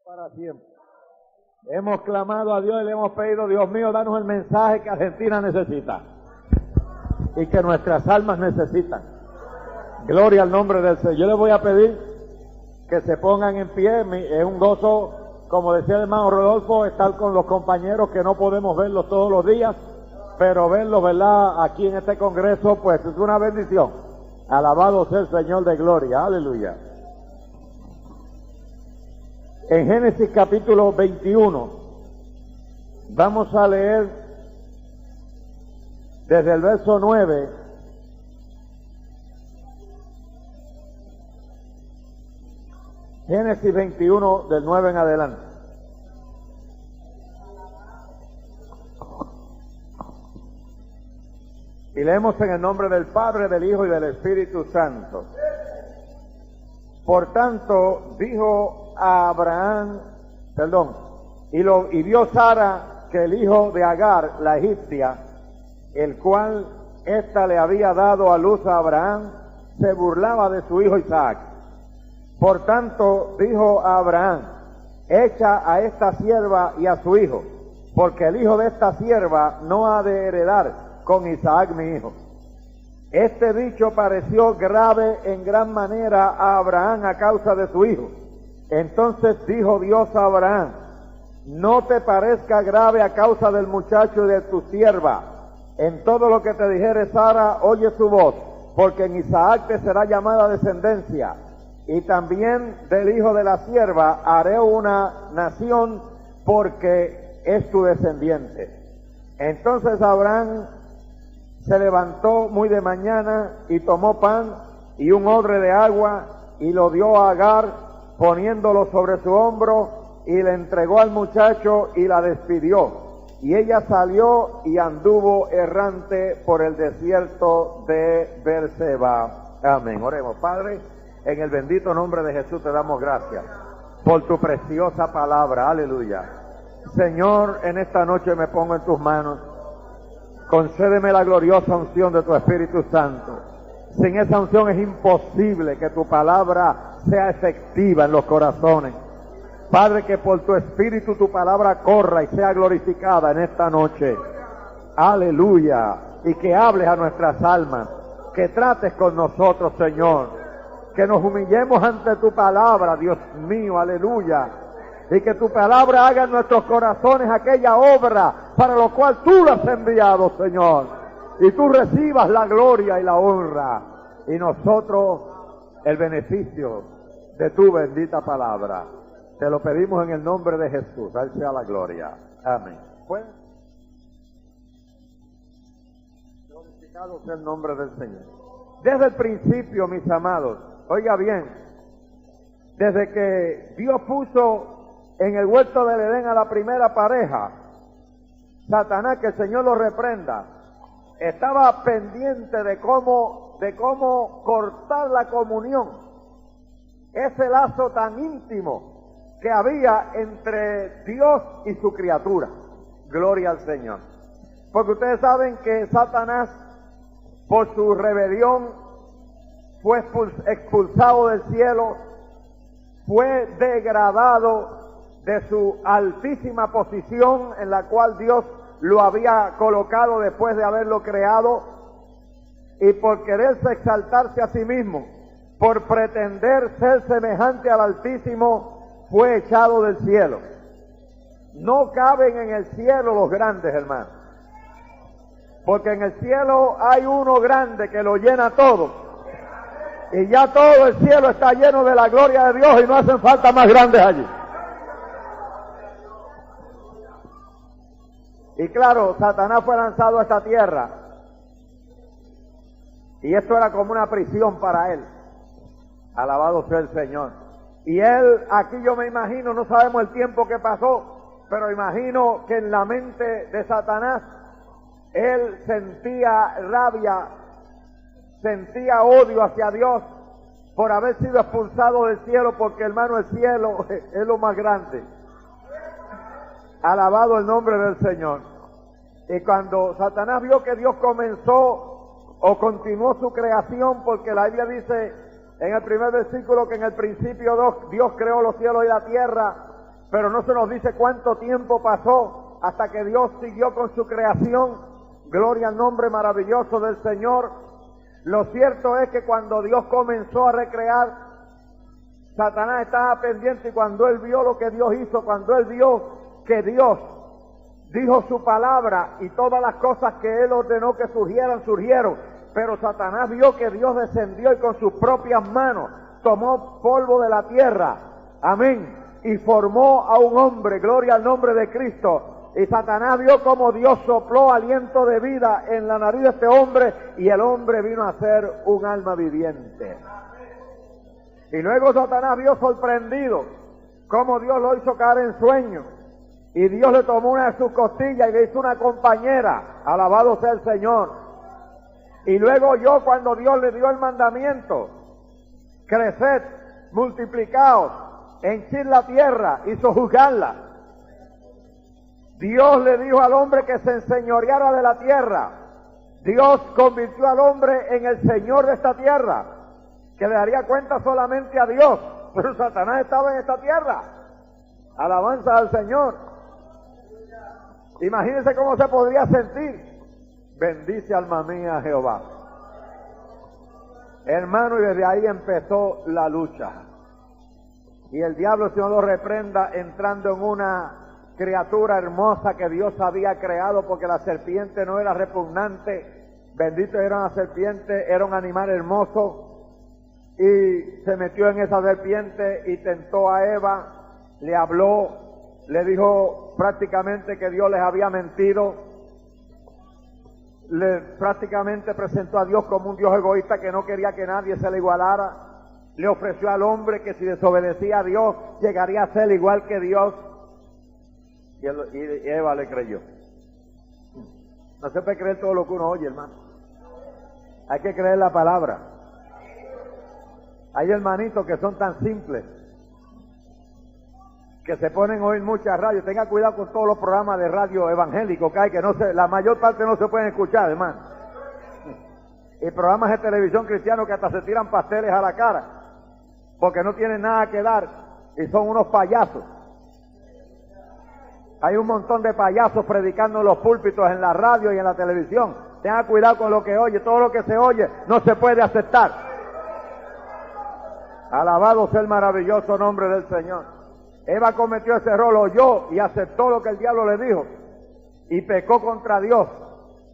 para siempre. Hemos clamado a Dios y le hemos pedido, Dios mío, danos el mensaje que Argentina necesita y que nuestras almas necesitan. Gloria al nombre del Señor. Yo les voy a pedir que se pongan en pie. Es un gozo, como decía el hermano Rodolfo, estar con los compañeros que no podemos verlos todos los días, pero verlos, ¿verdad?, aquí en este congreso, pues es una bendición. Alabado sea el Señor de gloria. Aleluya. En Génesis capítulo 21, vamos a leer desde el verso 9 Génesis 21 del 9 en adelante. Y leemos en el nombre del Padre, del Hijo y del Espíritu Santo. Por tanto, dijo a Abraham, y vio Sara que el hijo de Agar, la egipcia, el cual ésta le había dado a luz a Abraham, se burlaba de su hijo Isaac. Por tanto, dijo a Abraham, echa a esta sierva y a su hijo, porque el hijo de esta sierva no ha de heredar con Isaac mi hijo. Este dicho pareció grave en gran manera a Abraham a causa de su hijo. Entonces dijo Dios a Abraham, no te parezca grave a causa del muchacho y de tu sierva. En todo lo que te dijere Sara, oye su voz, porque en Isaac te será llamada descendencia. Y también del hijo de la sierva haré una nación, porque es tu descendiente. Entonces Abraham se levantó muy de mañana y tomó pan y un odre de agua y lo dio a Agar, poniéndolo sobre su hombro, y le entregó al muchacho y la despidió. Y ella salió y anduvo errante por el desierto de Beerseba. Amén. Oremos. Padre, en el bendito nombre de Jesús te damos gracias por tu preciosa palabra. Aleluya. Señor, en esta noche me pongo en tus manos. Concédeme la gloriosa unción de tu Espíritu Santo. Sin esa unción es imposible que tu palabra sea efectiva en los corazones. Padre, que por tu Espíritu tu palabra corra y sea glorificada en esta noche. Aleluya. Y que hables a nuestras almas, que trates con nosotros, Señor. Que nos humillemos ante tu palabra, Dios mío, aleluya. Y que tu palabra haga en nuestros corazones aquella obra para lo cual tú la has enviado, Señor. Y tú recibas la gloria y la honra, y nosotros el beneficio de tu bendita palabra. Te lo pedimos en el nombre de Jesús. A él sea la gloria. Amén. Pues, glorificado sea el nombre del Señor. Desde el principio, mis amados, oiga bien, desde que Dios puso en el huerto del Edén a la primera pareja, Satanás, que el Señor lo reprenda, estaba pendiente de cómo cortar la comunión, ese lazo tan íntimo que había entre Dios y su criatura. Gloria al Señor. Porque ustedes saben que Satanás, por su rebelión, fue expulsado del cielo, fue degradado de su altísima posición en la cual Dios lo había colocado después de haberlo creado, y por quererse exaltarse a sí mismo, por pretender ser semejante al Altísimo, fue echado del cielo. No caben en el cielo los grandes, hermanos, porque en el cielo hay uno grande que lo llena todo, y ya todo el cielo está lleno de la gloria de Dios y no hacen falta más grandes allí. Y claro, Satanás fue lanzado a esta tierra, y esto era como una prisión para él. Alabado sea el Señor. Y él, aquí yo me imagino, no sabemos el tiempo que pasó, pero imagino que en la mente de Satanás, él sentía rabia, sentía odio hacia Dios por haber sido expulsado del cielo, porque hermano, el cielo es lo más grande. Alabado el nombre del Señor. Y cuando Satanás vio que Dios comenzó o continuó su creación, porque la Biblia dice en el primer versículo que en el principio Dios creó los cielos y la tierra, pero no se nos dice cuánto tiempo pasó hasta que Dios siguió con su creación. Gloria al nombre maravilloso del Señor. Lo cierto es que cuando Dios comenzó a recrear, Satanás estaba pendiente, y cuando él vio lo que Dios hizo, cuando él vio que Dios dijo su palabra y todas las cosas que él ordenó que surgieran, surgieron, pero Satanás vio que Dios descendió y con sus propias manos tomó polvo de la tierra, amén, y formó a un hombre, gloria al nombre de Cristo. Y Satanás vio como Dios sopló aliento de vida en la nariz de este hombre, y el hombre vino a ser un alma viviente. Y luego Satanás vio sorprendido cómo Dios lo hizo caer en sueño, y Dios le tomó una de sus costillas y le hizo una compañera, alabado sea el Señor. Y luego yo, cuando Dios le dio el mandamiento, creced, multiplicaos, henchid la tierra y sojuzgadla, Dios le dijo al hombre que se enseñoreara de la tierra. Dios convirtió al hombre en el Señor de esta tierra, que le daría cuenta solamente a Dios, pero Satanás estaba en esta tierra. Alabanza al Señor. Imagínense cómo se podría sentir. Bendice alma mía Jehová. Hermano, y desde ahí empezó la lucha. Y el diablo, el Señor lo reprenda, entrando en una criatura hermosa que Dios había creado, porque la serpiente no era repugnante. Bendito era una serpiente, era un animal hermoso. Y se metió en esa serpiente y tentó a Eva, le habló, le dijo prácticamente que Dios les había mentido, le prácticamente presentó a Dios como un Dios egoísta que no quería que nadie se le igualara, le ofreció al hombre que si desobedecía a Dios llegaría a ser igual que Dios, y Eva le creyó. No se puede creer todo lo que uno oye, hermano, hay que creer la palabra. Hay hermanitos que son tan simples que se ponen a oír muchas radios. Tenga cuidado con todos los programas de radio evangélicos que hay, que no se, la mayor parte no se pueden escuchar, hermano. Y programas de televisión cristianos que hasta se tiran pasteles a la cara porque no tienen nada que dar y son unos payasos. Hay un montón de payasos predicando en los púlpitos, en la radio y en la televisión. Tenga cuidado con lo que oye. Todo lo que se oye no se puede aceptar. Alabado sea el maravilloso nombre del Señor. Eva cometió ese error, oyó y aceptó lo que el diablo le dijo, y pecó contra Dios,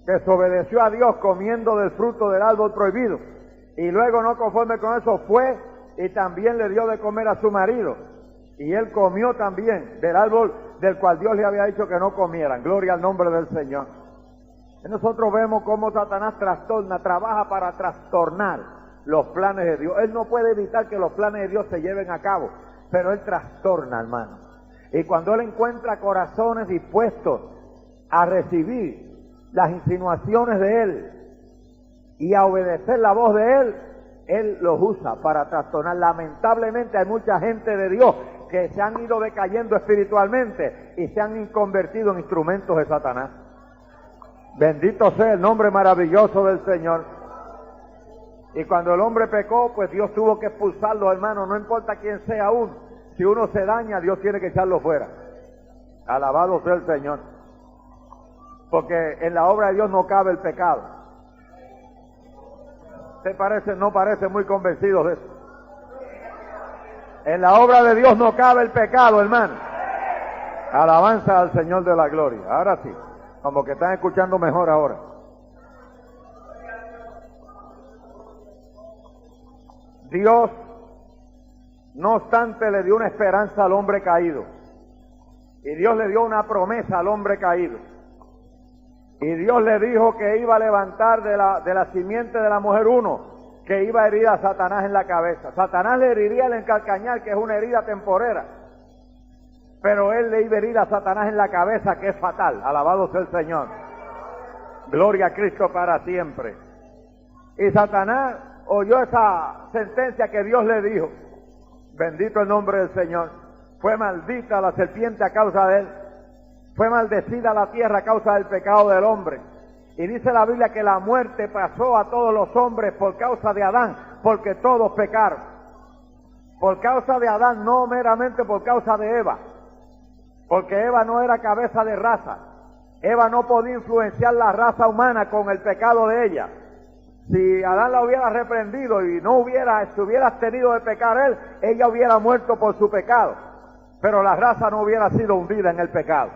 desobedeció a Dios comiendo del fruto del árbol prohibido, y luego, no conforme con eso, fue y también le dio de comer a su marido, y él comió también del árbol del cual Dios le había dicho que no comieran. Gloria al nombre del Señor. Y nosotros vemos cómo Satanás trastorna, trabaja para trastornar los planes de Dios. Él no puede evitar que los planes de Dios se lleven a cabo, pero él trastorna, hermano. Y cuando él encuentra corazones dispuestos a recibir las insinuaciones de él y a obedecer la voz de él los usa para trastornar. Lamentablemente hay mucha gente de Dios que se han ido decayendo espiritualmente y se han convertido en instrumentos de Satanás. Bendito sea el nombre maravilloso del Señor. Y cuando el hombre pecó, pues Dios tuvo que expulsarlo, hermano. No importa quién sea uno. Si uno se daña, Dios tiene que echarlo fuera. Alabado sea el Señor. Porque en la obra de Dios no cabe el pecado. ¿Usted no parece muy convencido de eso? En la obra de Dios no cabe el pecado, hermano. Alabanza al Señor de la gloria. Ahora sí, como que están escuchando mejor ahora. Dios, no obstante, le dio una esperanza al hombre caído. Y Dios le dio una promesa al hombre caído. Y Dios le dijo que iba a levantar de la simiente de la mujer uno, que iba a herir a Satanás en la cabeza. Satanás le heriría el encalcañar, que es una herida temporera. Pero él le iba a herir a Satanás en la cabeza, que es fatal. Alabado sea el Señor. Gloria a Cristo para siempre. Y Satanás oyó esa sentencia que Dios le dijo. Bendito el nombre del Señor. Fue maldita la serpiente a causa de él. Fue maldecida la tierra a causa del pecado del hombre. Y dice la Biblia que la muerte pasó a todos los hombres por causa de Adán, porque todos pecaron. Por causa de Adán, no meramente por causa de Eva. porque Eva no era cabeza de raza. Eva no podía influenciar la raza humana con el pecado de ella. Si Adán la hubiera reprendido y no se hubiera abstenido de pecar él, ella hubiera muerto por su pecado. Pero la raza no hubiera sido hundida en el pecado,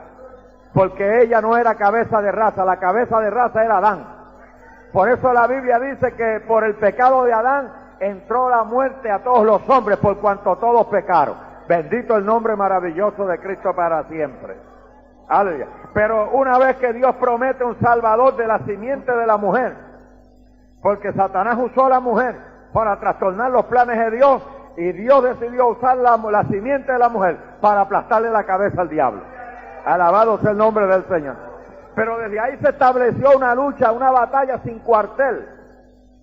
porque ella no era cabeza de raza, la cabeza de raza era Adán. Por eso la Biblia dice que por el pecado de Adán entró la muerte a todos los hombres, por cuanto todos pecaron. Bendito el nombre maravilloso de Cristo para siempre. Aleluya. Pero una vez que Dios promete un Salvador de la simiente de la mujer, porque Satanás usó a la mujer para trastornar los planes de Dios, y Dios decidió usar la simiente de la mujer para aplastarle la cabeza al diablo. Alabado sea el nombre del Señor. Pero desde ahí se estableció una lucha, una batalla sin cuartel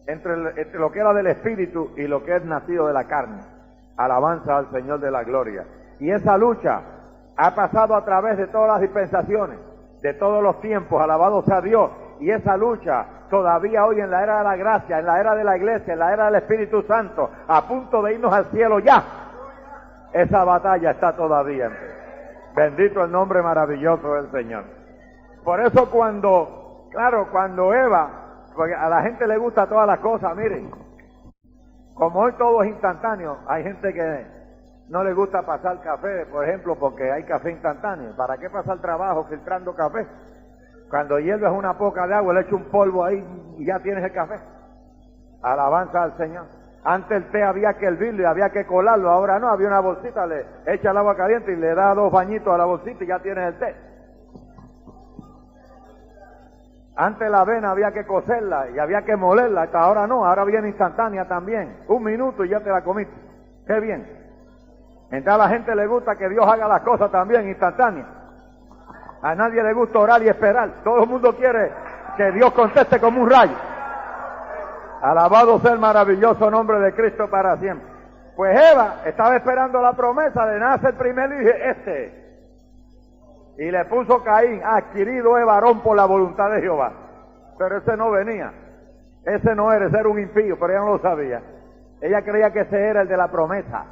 entre lo que era del Espíritu y lo que es nacido de la carne. Alabanza al Señor de la gloria. Y esa lucha ha pasado a través de todas las dispensaciones, de todos los tiempos, alabado sea Dios. Y esa lucha todavía hoy en la era de la gracia, en la era de la iglesia, en la era del Espíritu Santo, a punto de irnos al cielo ya, esa batalla está todavía en pie. Bendito el nombre maravilloso del Señor. Por eso cuando Eva, porque a la gente le gusta todas las cosas, miren, como hoy todo es instantáneo, hay gente que no le gusta pasar café, por ejemplo, porque hay café instantáneo. ¿Para qué pasar trabajo filtrando café? Cuando hierves una poca de agua, le echo un polvo ahí y ya tienes el café. Alabanza al Señor. Antes el té había que hervirlo y había que colarlo, ahora no, había una bolsita, le echa el agua caliente y le da 2 bañitos a la bolsita y ya tienes el té. Antes la avena había que cocerla y había que molerla, hasta ahora no, ahora viene instantánea también. 1 minuto y ya te la comiste. Qué bien. Entonces a la gente le gusta que Dios haga las cosas también instantáneas. A nadie le gusta orar y esperar. Todo el mundo quiere que Dios conteste como un rayo. Alabado sea el maravilloso nombre de Cristo para siempre. Pues Eva estaba esperando la promesa de nacer el primer hijo, y le puso Caín, adquirido es varón por la voluntad de Jehová. Pero ese no venía. Ese no era, ese era un impío, pero ella no lo sabía. Ella creía que ese era el de la promesa,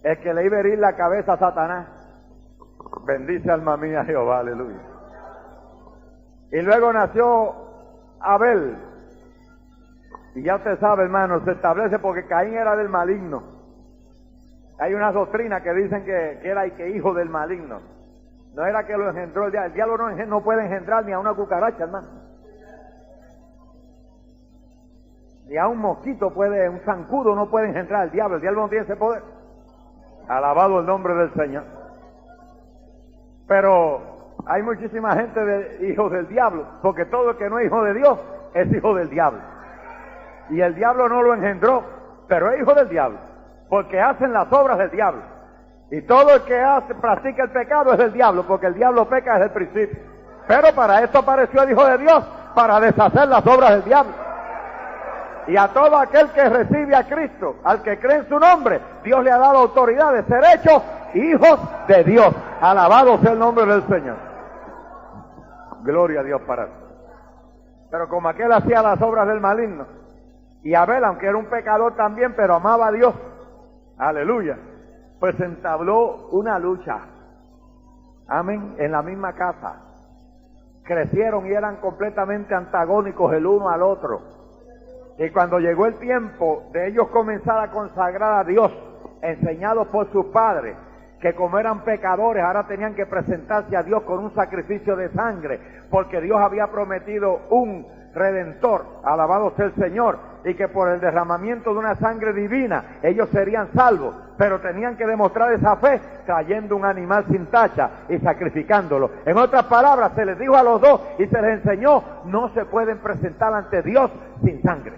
el que le iba a herir la cabeza a Satanás. Bendice alma mía Jehová, aleluya. Y luego nació Abel. Y ya usted sabe, hermano, se establece porque Caín era del maligno. Hay una doctrina que dicen que era hijo del maligno. No era que lo engendró el diablo. El diablo no puede engendrar ni a una cucaracha, hermano. Ni a un mosquito un zancudo no puede engendrar el diablo. El diablo no tiene ese poder. Alabado el nombre del Señor. Pero hay muchísima gente de hijos del diablo, porque todo el que no es hijo de Dios es hijo del diablo. Y el diablo no lo engendró, pero es hijo del diablo, porque hacen las obras del diablo. Y todo el que practica el pecado es del diablo, porque el diablo peca desde el principio. Pero para esto apareció el Hijo de Dios, para deshacer las obras del diablo. Y a todo aquel que recibe a Cristo, al que cree en su nombre, Dios le ha dado autoridad de ser hechos hijos de Dios. Alabado sea el nombre del Señor. Gloria a Dios para eso. Pero como aquel hacía las obras del maligno, y Abel, aunque era un pecador también, pero amaba a Dios, aleluya, pues entabló una lucha, amén, en la misma casa. Crecieron y eran completamente antagónicos el uno al otro. Y cuando llegó el tiempo de ellos comenzar a consagrar a Dios, enseñados por sus padres, que como eran pecadores, ahora tenían que presentarse a Dios con un sacrificio de sangre, porque Dios había prometido un Redentor, alabado sea el Señor, y que por el derramamiento de una sangre divina, ellos serían salvos, pero tenían que demostrar esa fe trayendo un animal sin tacha y sacrificándolo. En otras palabras, se les dijo a los dos y se les enseñó, no se pueden presentar ante Dios sin sangre.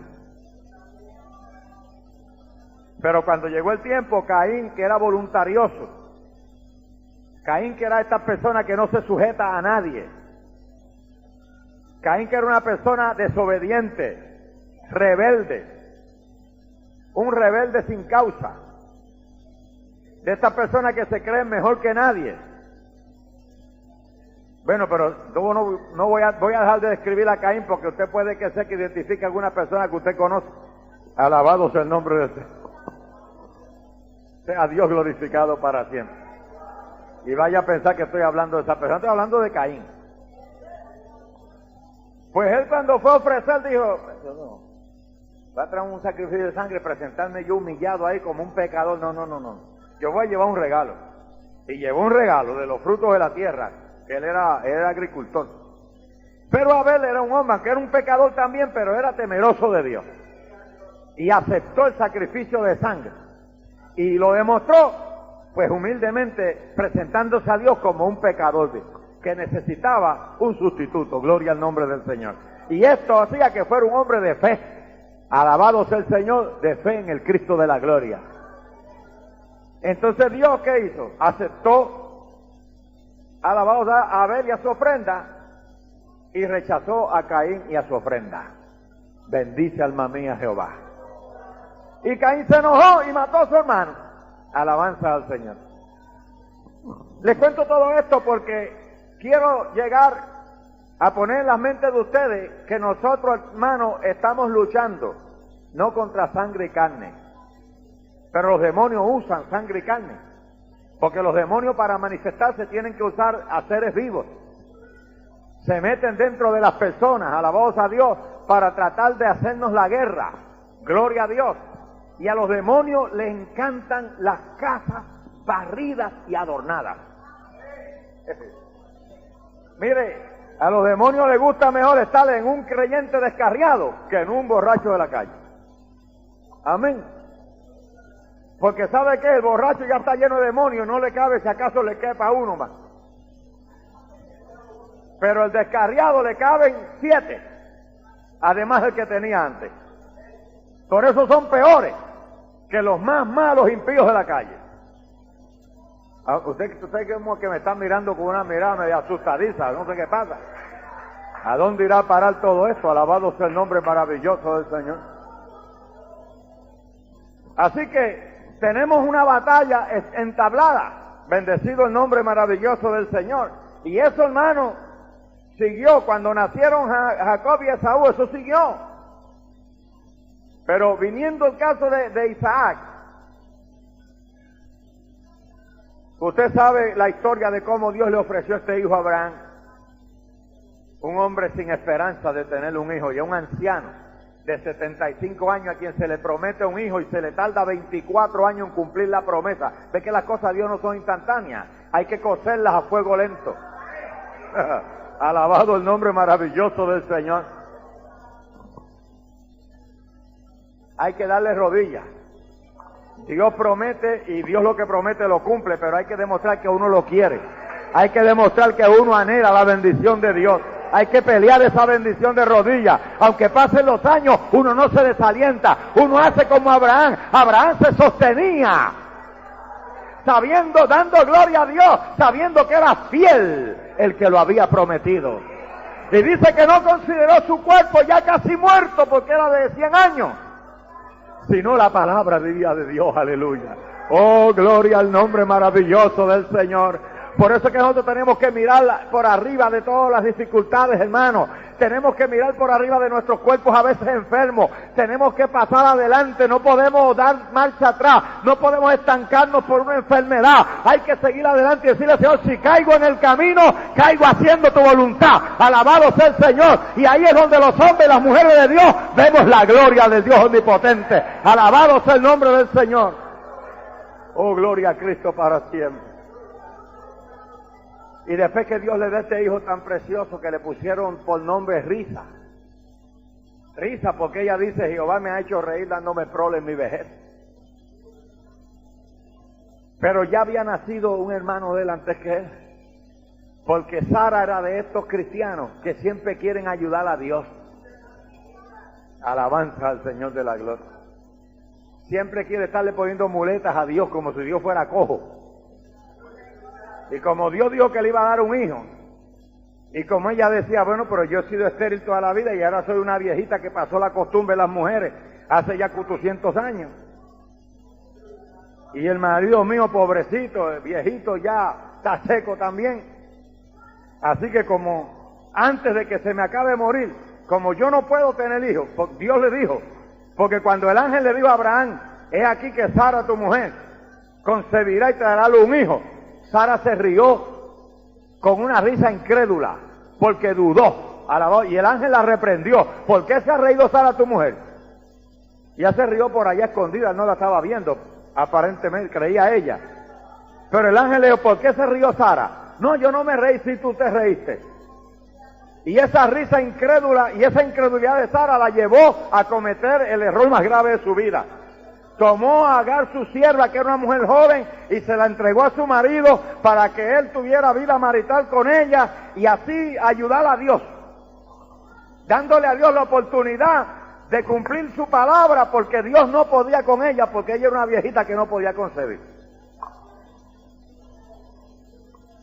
Pero cuando llegó el tiempo, Caín, que era voluntarioso, Caín, que era esta persona que no se sujeta a nadie, Caín, que era una persona desobediente, rebelde, un rebelde sin causa, de esta persona que se cree mejor que nadie. Bueno, pero no voy a dejar de describir a Caín, porque usted puede que sea que identifique a alguna persona que usted conoce. Alabado sea el nombre de Dios. Sea Dios glorificado para siempre. Y vaya a pensar que estoy hablando de esa persona, estoy hablando de Caín. Pues él cuando fue a ofrecer dijo, yo no, va a traer un sacrificio de sangre, presentarme yo humillado ahí como un pecador, no. Yo voy a llevar un regalo. Y llevó un regalo de los frutos de la tierra, que él era agricultor. Pero Abel era un hombre que era un pecador también, pero era temeroso de Dios. Y aceptó el sacrificio de sangre. Y lo demostró, pues humildemente, presentándose a Dios como un pecador que necesitaba un sustituto. Gloria al nombre del Señor. Y esto hacía que fuera un hombre de fe. Alabado sea el Señor, de fe en el Cristo de la gloria. Entonces Dios, ¿qué hizo? Aceptó, alabado sea a Abel y a su ofrenda, y rechazó a Caín y a su ofrenda. Bendice alma mía Jehová. Y Caín se enojó y mató a su hermano. Alabanza al Señor. Les cuento todo esto porque quiero llegar a poner en la mente de ustedes que nosotros, hermanos, estamos luchando no contra sangre y carne, pero los demonios usan sangre y carne, porque los demonios para manifestarse tienen que usar a seres vivos. Se meten dentro de las personas, alabados a Dios, para tratar de hacernos la guerra. Gloria a Dios. Y a los demonios les encantan las casas barridas y adornadas. Mire, a los demonios les gusta mejor estar en un creyente descarriado que en un borracho de la calle. Amén. Porque ¿sabe qué? El borracho ya está lleno de demonios, no le cabe si acaso le quepa uno más. Pero el descarriado le caben 7, además del que tenía antes. Por eso son peores que los más malos impíos de la calle. Usted como que me está mirando con una mirada media asustadiza, no sé qué pasa. ¿A dónde irá a parar todo esto? Alabado sea el nombre maravilloso del Señor. Así que tenemos una batalla entablada, bendecido el nombre maravilloso del Señor. Y eso, hermano, siguió cuando nacieron Jacob y Esaú, eso siguió. Pero viniendo el caso de Isaac, usted sabe la historia de cómo Dios le ofreció este hijo a Abraham, un hombre sin esperanza de tener un hijo, y a un anciano de 75 años a quien se le promete un hijo y se le tarda 24 años en cumplir la promesa. Ve que las cosas de Dios no son instantáneas, hay que cocerlas a fuego lento. Alabado el nombre maravilloso del Señor. Hay que darle rodillas. Dios promete y Dios lo que promete lo cumple, pero hay que demostrar que uno lo quiere. Hay que demostrar que uno anhela la bendición de Dios. Hay que pelear esa bendición de rodillas. Aunque pasen los años, uno no se desalienta. Uno hace como Abraham. Abraham se sostenía, sabiendo, dando gloria a Dios, sabiendo que era fiel el que lo había prometido. Y dice que no consideró su cuerpo ya casi muerto porque era de 100 años, sino la palabra de Dios, aleluya. Oh, gloria al nombre maravilloso del Señor. Por eso es que nosotros tenemos que mirar por arriba de todas las dificultades, hermanos. Tenemos que mirar por arriba de nuestros cuerpos a veces enfermos. Tenemos que pasar adelante, no podemos dar marcha atrás, no podemos estancarnos por una enfermedad. Hay que seguir adelante y decirle al Señor, si caigo en el camino, caigo haciendo tu voluntad. Alabado sea el Señor. Y ahí es donde los hombres y las mujeres de Dios vemos la gloria del Dios omnipotente. Alabado sea el nombre del Señor. Oh, gloria a Cristo para siempre. Y después que Dios le dé este hijo tan precioso que le pusieron por nombre Risa. Risa porque ella dice, Jehová me ha hecho reír dándome prole en mi vejez. Pero ya había nacido un hermano de él antes que él. Porque Sara era de estos cristianos que siempre quieren ayudar a Dios. Alabanza al Señor de la gloria. Siempre quiere estarle poniendo muletas a Dios como si Dios fuera cojo. Y como Dios dijo que le iba a dar un hijo, y como ella decía, bueno, pero yo he sido estéril toda la vida y ahora soy una viejita que pasó la costumbre de las mujeres hace ya 400 años. Y el marido mío, pobrecito, viejito, ya está seco también. Así que como antes de que se me acabe de morir, como yo no puedo tener hijos, Dios le dijo, porque cuando el ángel le dijo a Abraham, he aquí que Sara tu mujer concebirá y te dará un hijo. Sara se rió con una risa incrédula, porque dudó. Alabó, y el ángel la reprendió. ¿Por qué se ha reído Sara, tu mujer? Y ella se rió por allá escondida, no la estaba viendo, aparentemente, creía ella. Pero el ángel le dijo, ¿por qué se rió Sara? No, yo no me reí, si tú te reíste. Y esa risa incrédula y esa incredulidad de Sara la llevó a cometer el error más grave de su vida. Tomó a Agar, su sierva, que era una mujer joven, y se la entregó a su marido para que él tuviera vida marital con ella y así ayudar a Dios, dándole a Dios la oportunidad de cumplir su palabra, porque Dios no podía con ella, porque ella era una viejita que no podía concebir.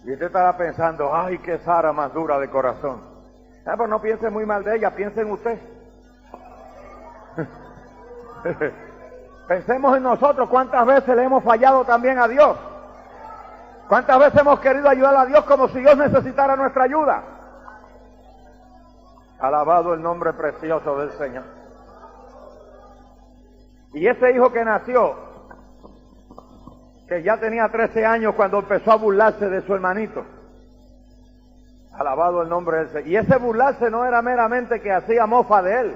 Y usted estará pensando, ay, qué Sara más dura de corazón. Pues no piense muy mal de ella, piense en usted. Pensemos en nosotros, cuántas veces le hemos fallado también a Dios. Cuántas veces hemos querido ayudar a Dios como si Dios necesitara nuestra ayuda. Alabado el nombre precioso del Señor. Y ese hijo que nació, que ya tenía 13 años cuando empezó a burlarse de su hermanito. Alabado el nombre del Señor. Y ese burlarse no era meramente que hacía mofa de él.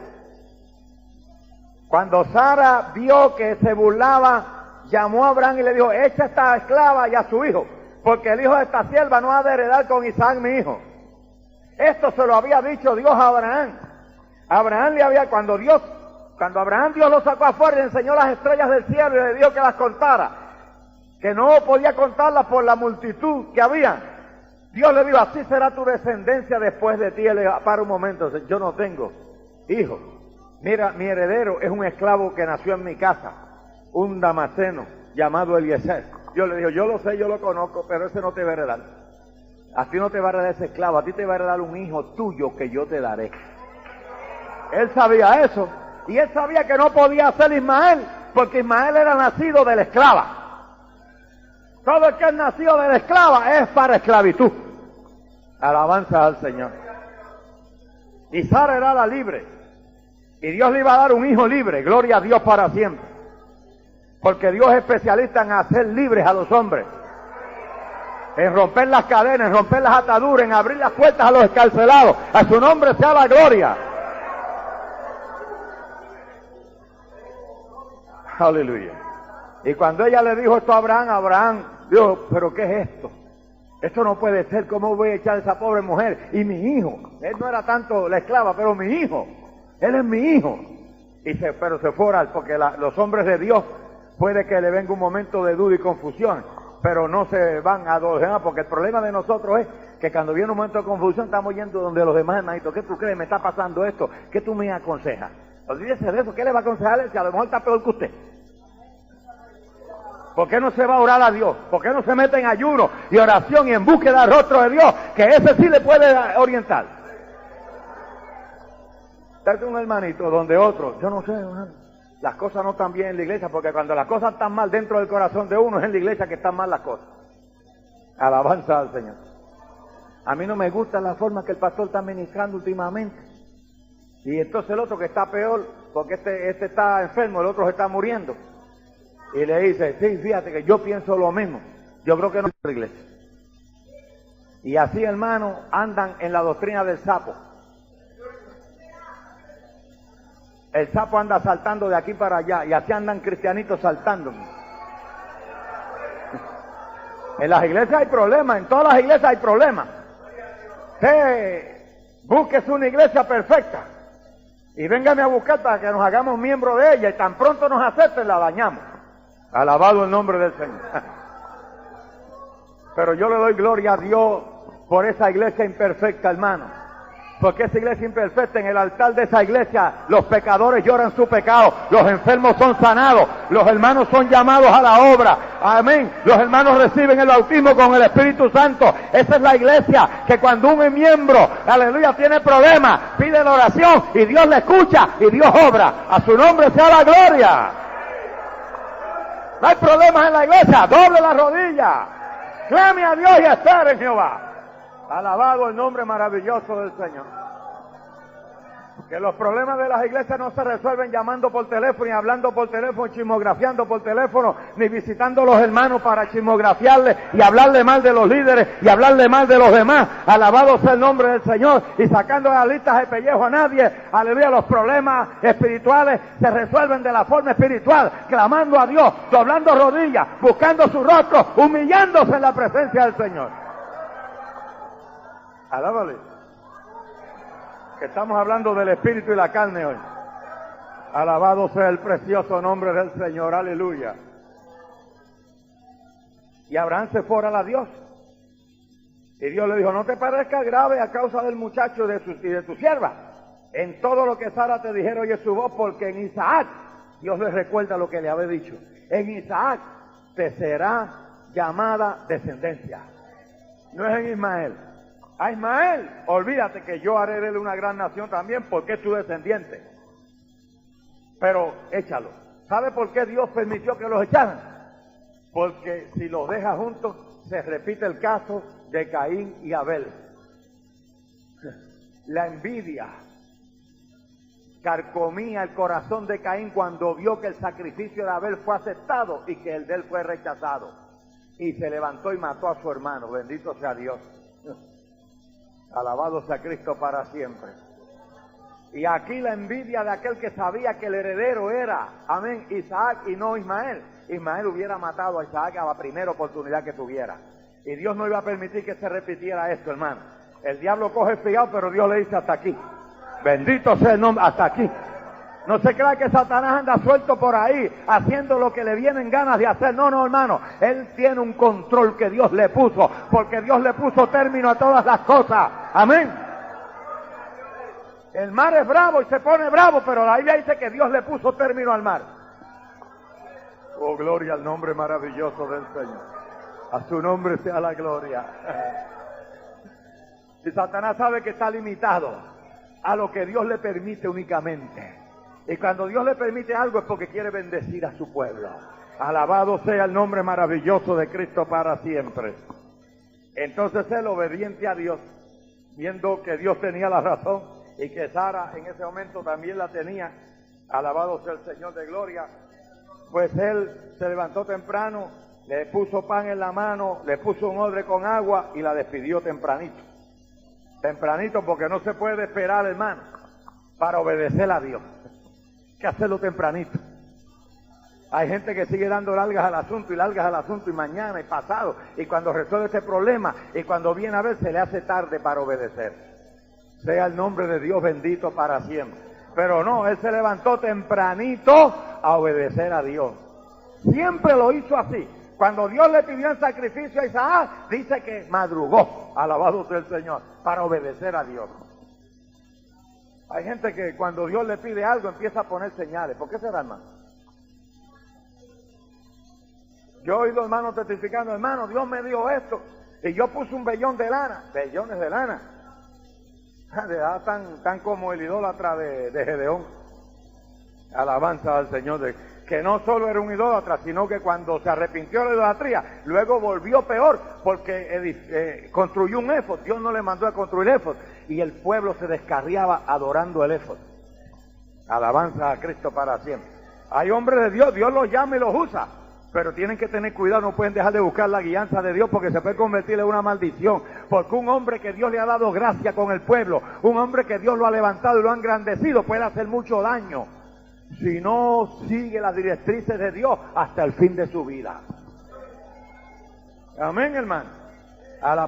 Cuando Sara vio que se burlaba, llamó a Abraham y le dijo, echa esta esclava y a su hijo, porque el hijo de esta sierva no ha de heredar con Isaac mi hijo. Esto se lo había dicho Dios a Abraham. Abraham le había, cuando Abraham Dios lo sacó afuera y le enseñó las estrellas del cielo y le dijo que las contara, que no podía contarlas por la multitud que había. Dios le dijo, así será tu descendencia después de ti. Él le dijo, para un momento, yo no tengo hijo. Mira, mi heredero es un esclavo que nació en mi casa, un damaseno llamado Eliezer. Yo le digo, yo lo sé, yo lo conozco, pero ese no te va a heredar. A ti no te va a heredar ese esclavo, a ti te va a heredar un hijo tuyo que yo te daré. Él sabía eso, y él sabía que no podía ser Ismael, porque Ismael era nacido de la esclava. Todo el que es nacido de la esclava es para esclavitud. Alabanza al Señor. Y Sara era la libre. Y Dios le iba a dar un hijo libre, gloria a Dios para siempre. Porque Dios es especialista en hacer libres a los hombres. En romper las cadenas, en romper las ataduras, en abrir las puertas a los escarcelados. A su nombre sea la gloria. Aleluya. Y cuando ella le dijo esto a Abraham, Abraham dijo, pero ¿qué es esto? Esto no puede ser, ¿cómo voy a echar a esa pobre mujer? Y mi hijo, él no era tanto la esclava, pero mi hijo. Él es mi hijo. Pero se fue a orar, porque los hombres de Dios puede que le venga un momento de duda y confusión, pero no se van a adorar, porque el problema de nosotros es que cuando viene un momento de confusión estamos yendo donde los demás hermanitos. ¿Qué tú crees? ¿Me está pasando esto? ¿Qué tú me aconsejas? Olvídese de eso. ¿Qué le va a aconsejar si a lo mejor está peor que usted? ¿Por qué no se va a orar a Dios? ¿Por qué no se mete en ayuno y oración y en búsqueda del rostro de Dios? Que ese sí le puede orientar. Darte un hermanito donde otro, yo no sé, hermano, las cosas no están bien en la iglesia, porque cuando las cosas están mal dentro del corazón de uno, es en la iglesia que están mal las cosas. Alabanza al Señor. A mí no me gusta la forma que el pastor está ministrando últimamente. Y entonces el otro que está peor, porque este está enfermo, el otro se está muriendo. Y le dice, sí, fíjate que yo pienso lo mismo. Yo creo que no es la iglesia. Y así, hermano, andan en la doctrina del sapo. El sapo anda saltando de aquí para allá, y así andan cristianitos saltando. En las iglesias hay problemas, en todas las iglesias hay problemas. Búsquese una iglesia perfecta y véngame a buscar para que nos hagamos miembros de ella, y tan pronto nos acepten la dañamos. Alabado el nombre del Señor. Pero yo le doy gloria a Dios por esa iglesia imperfecta, hermano. Porque esa iglesia imperfecta, en el altar de esa iglesia, los pecadores lloran su pecado, los enfermos son sanados, los hermanos son llamados a la obra. Amén. Los hermanos reciben el bautismo con el Espíritu Santo. Esa es la iglesia que cuando un miembro, aleluya, tiene problemas, pide la oración y Dios le escucha y Dios obra. A su nombre sea la gloria. No hay problemas en la iglesia, doble la rodilla, clame a Dios y espere en Jehová. Alabado el nombre maravilloso del Señor. Que los problemas de las iglesias no se resuelven llamando por teléfono, ni hablando por teléfono, chismografiando por teléfono, ni visitando a los hermanos para chismografiarles y hablarle mal de los líderes y hablarle mal de los demás. Alabado sea el nombre del Señor, y sacando las listas de pellejo a nadie. Aleluya, los problemas espirituales se resuelven de la forma espiritual, clamando a Dios, doblando rodillas, buscando su rostro, humillándose en la presencia del Señor. Alábale. Que estamos hablando del espíritu y la carne hoy. Alabado sea el precioso nombre del Señor, aleluya. Y Abraham se fue a orar a Dios. Y Dios le dijo, no te parezca grave a causa del muchacho y de tu sierva. En todo lo que Sara te dijera oye su voz, porque en Isaac, Dios le recuerda lo que le había dicho, en Isaac te será llamada descendencia. No es en Ismael. A Ismael, olvídate que yo haré de él una gran nación también, porque es tu descendiente. Pero échalo. ¿Sabe por qué Dios permitió que los echaran? Porque si los deja juntos, se repite el caso de Caín y Abel. La envidia carcomía el corazón de Caín cuando vio que el sacrificio de Abel fue aceptado y que el de él fue rechazado. Y se levantó y mató a su hermano. Bendito sea Dios. Alabado sea Cristo para siempre. Y aquí la envidia de aquel que sabía que el heredero era, amén, Isaac y no Ismael. Ismael hubiera matado a Isaac a la primera oportunidad que tuviera. Y Dios no iba a permitir que se repitiera esto, hermano. El diablo coge el fígado, pero Dios le dice hasta aquí. Bendito sea el nombre, hasta aquí. No se crea que Satanás anda suelto por ahí, haciendo lo que le vienen ganas de hacer. No, no, hermano. Él tiene un control que Dios le puso, porque Dios le puso término a todas las cosas. Amén. El mar es bravo y se pone bravo, pero la Biblia dice que Dios le puso término al mar. Oh, gloria al nombre maravilloso del Señor. A su nombre sea la gloria. Y Satanás sabe que está limitado a lo que Dios le permite únicamente. Y cuando Dios le permite algo es porque quiere bendecir a su pueblo. Alabado sea el nombre maravilloso de Cristo para siempre. Entonces él, obediente a Dios, viendo que Dios tenía la razón y que Sara en ese momento también la tenía, alabado sea el Señor de gloria, pues él se levantó temprano, le puso pan en la mano, le puso un odre con agua y la despidió tempranito. Tempranito, porque no se puede esperar, hermano, para obedecer a Dios. Hay que hacerlo tempranito. Hay gente que sigue dando largas al asunto y mañana y pasado, y cuando resuelve ese problema y cuando viene a ver se le hace tarde para obedecer. Sea el nombre de Dios bendito para siempre. Pero no, él se levantó tempranito a obedecer a Dios. Siempre lo hizo así. Cuando Dios le pidió el sacrificio a Isaac, dice que madrugó, alabado sea el Señor, para obedecer a Dios. Hay gente que cuando Dios le pide algo empieza a poner señales. ¿Por qué será, hermano? Yo he oído hermanos testificando, hermano, Dios me dio esto y yo puse un vellón de lana, vellones de lana, de edad tan como el idólatra de Gedeón. Alabanza al Señor, que no solo era un idólatra, sino que cuando se arrepintió de la idolatría, luego volvió peor, porque construyó un éfod. Dios no le mandó a construir éfod, y el pueblo se descarriaba adorando el éfod. Alabanza a Cristo para siempre. Hay hombres de Dios, Dios los llama y los usa, pero tienen que tener cuidado, no pueden dejar de buscar la guianza de Dios, porque se puede convertir en una maldición. Porque un hombre que Dios le ha dado gracia con el pueblo, un hombre que Dios lo ha levantado y lo ha engrandecido, puede hacer mucho daño si no sigue las directrices de Dios hasta el fin de su vida. Amén, hermano.